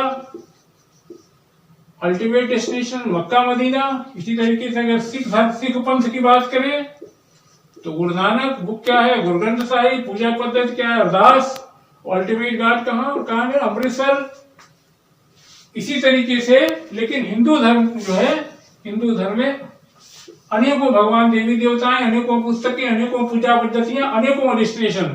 अल्टीमेट डेस्टिनेशन मक्का मदीना। इसी तरीके से अगर सिख पंथ की बात करें तो गुरु नानक, बुक क्या है, गुरु ग्रंथ साहिब, पूजा पद्धति क्या है, अरदास, अल्टीमेट गॉड कहाँ है, अमृतसर। इसी तरीके से लेकिन हिंदू धर्म जो है, हिंदू धर्म में अनेकों भगवान देवी देवताएं, अनेकों पुस्तकें, अनेकों पूजा पद्धतियां, अनेकों डेस्टिनेशन,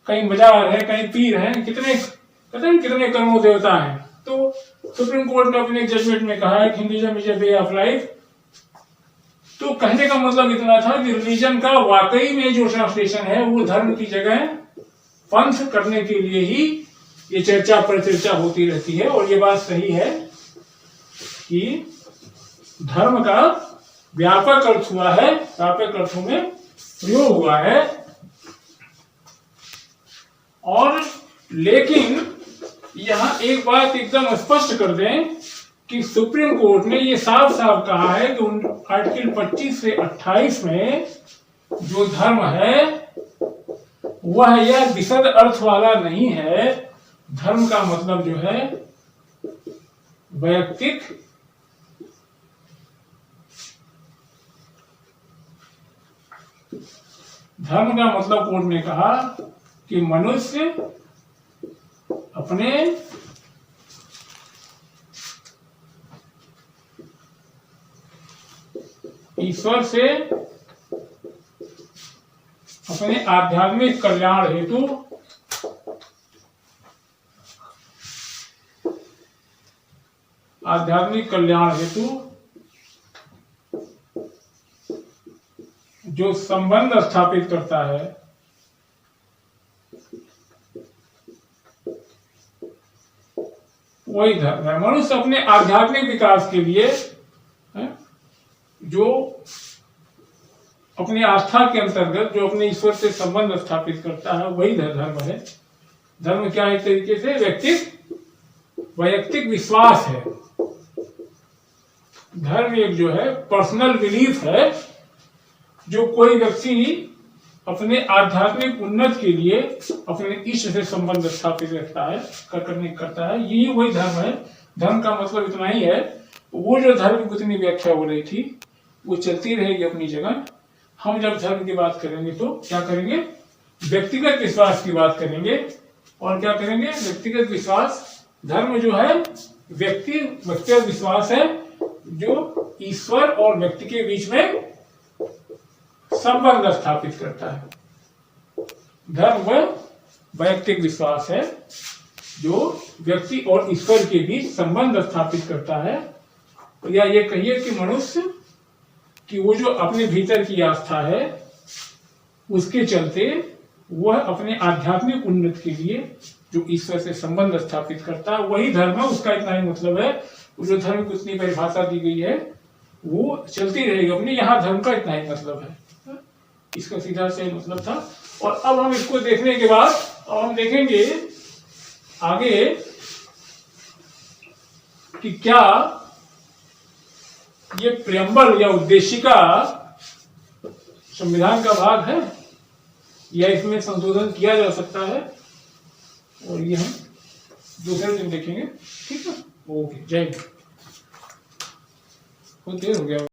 कहीं बाजार है, कहीं पीर है, कितने करोड़ों देवता हैं। तो सुप्रीम कोर्ट ने अपने जजमेंट में कहा है कि Hinduism is a way of life. तो कहने का मतलब इतना था कि रिलीजन का वाकई में जो ट्रांसलेशन है वो धर्म की जगह पंथ करने के लिए ही ये चर्चा परिचर्चा होती रहती है। और ये बात सही है कि धर्म का व्यापक अर्थ हुआ है, व्यापक अर्थों में प्रयोग हुआ है। और लेकिन यहां एक बात एकदम स्पष्ट कर दें कि सुप्रीम कोर्ट ने ये साफ साफ कहा है कि आर्टिकल 25 से 28 में जो धर्म है वह यह विशद अर्थ वाला नहीं है। धर्म का मतलब जो है वैयक्तिक धर्म का मतलब कोर्ट ने कहा कि मनुष्य अपने ईश्वर से अपने आध्यात्मिक कल्याण हेतु जो संबंध स्थापित करता है वही धर्म है। मनुष्य अपने आध्यात्मिक विकास के लिए जो अपनी आस्था के अंतर्गत जो अपने ईश्वर से संबंध स्थापित करता है वही धर्म है। धर्म क्या है, एक तरीके से वैयक्तिक विश्वास है। धर्म एक जो है पर्सनल बिलीफ है जो कोई व्यक्ति अपने आध्यात्मिक उन्नति के लिए अपने ईश्वर से संबंध स्थापित रखता है करता है। यही वही धर्म है। धर्म का मतलब इतना ही है। वो जो धर्म की इतनी व्याख्या हो रही थी वो चलती रहेगी अपनी जगह। हम जब धर्म की बात करेंगे तो क्या करेंगे, व्यक्तिगत विश्वास की बात करेंगे। और क्या करेंगे, व्यक्तिगत विश्वास। धर्म जो है व्यक्तिगत विश्वास है जो ईश्वर और व्यक्ति के बीच में संबंध स्थापित करता है। धर्म वैयक्तिक विश्वास है जो व्यक्ति और ईश्वर के बीच संबंध स्थापित करता है। या ये कहिए कि मनुष्य कि वो जो अपने भीतर की आस्था है उसके चलते वह अपने आध्यात्मिक उन्नति के लिए जो ईश्वर से संबंध स्थापित करता है वही धर्म है। उसका इतना ही मतलब है। जो धर्म को इतनी परिभाषा दी गई है वो चलती रहेगी अपनी। यहाँ धर्म का इतना ही मतलब है। इसका सीधा से मतलब था। और अब हम इसको देखने के बाद अब हम देखेंगे आगे कि क्या ये प्रेम्बल या उद्देशिका संविधान का भाग है या इसमें संशोधन किया जा सकता है, और ये हम दूसरे दिन देखेंगे। ठीक है, ओके, जय हिंद। बहुत देर हो गया।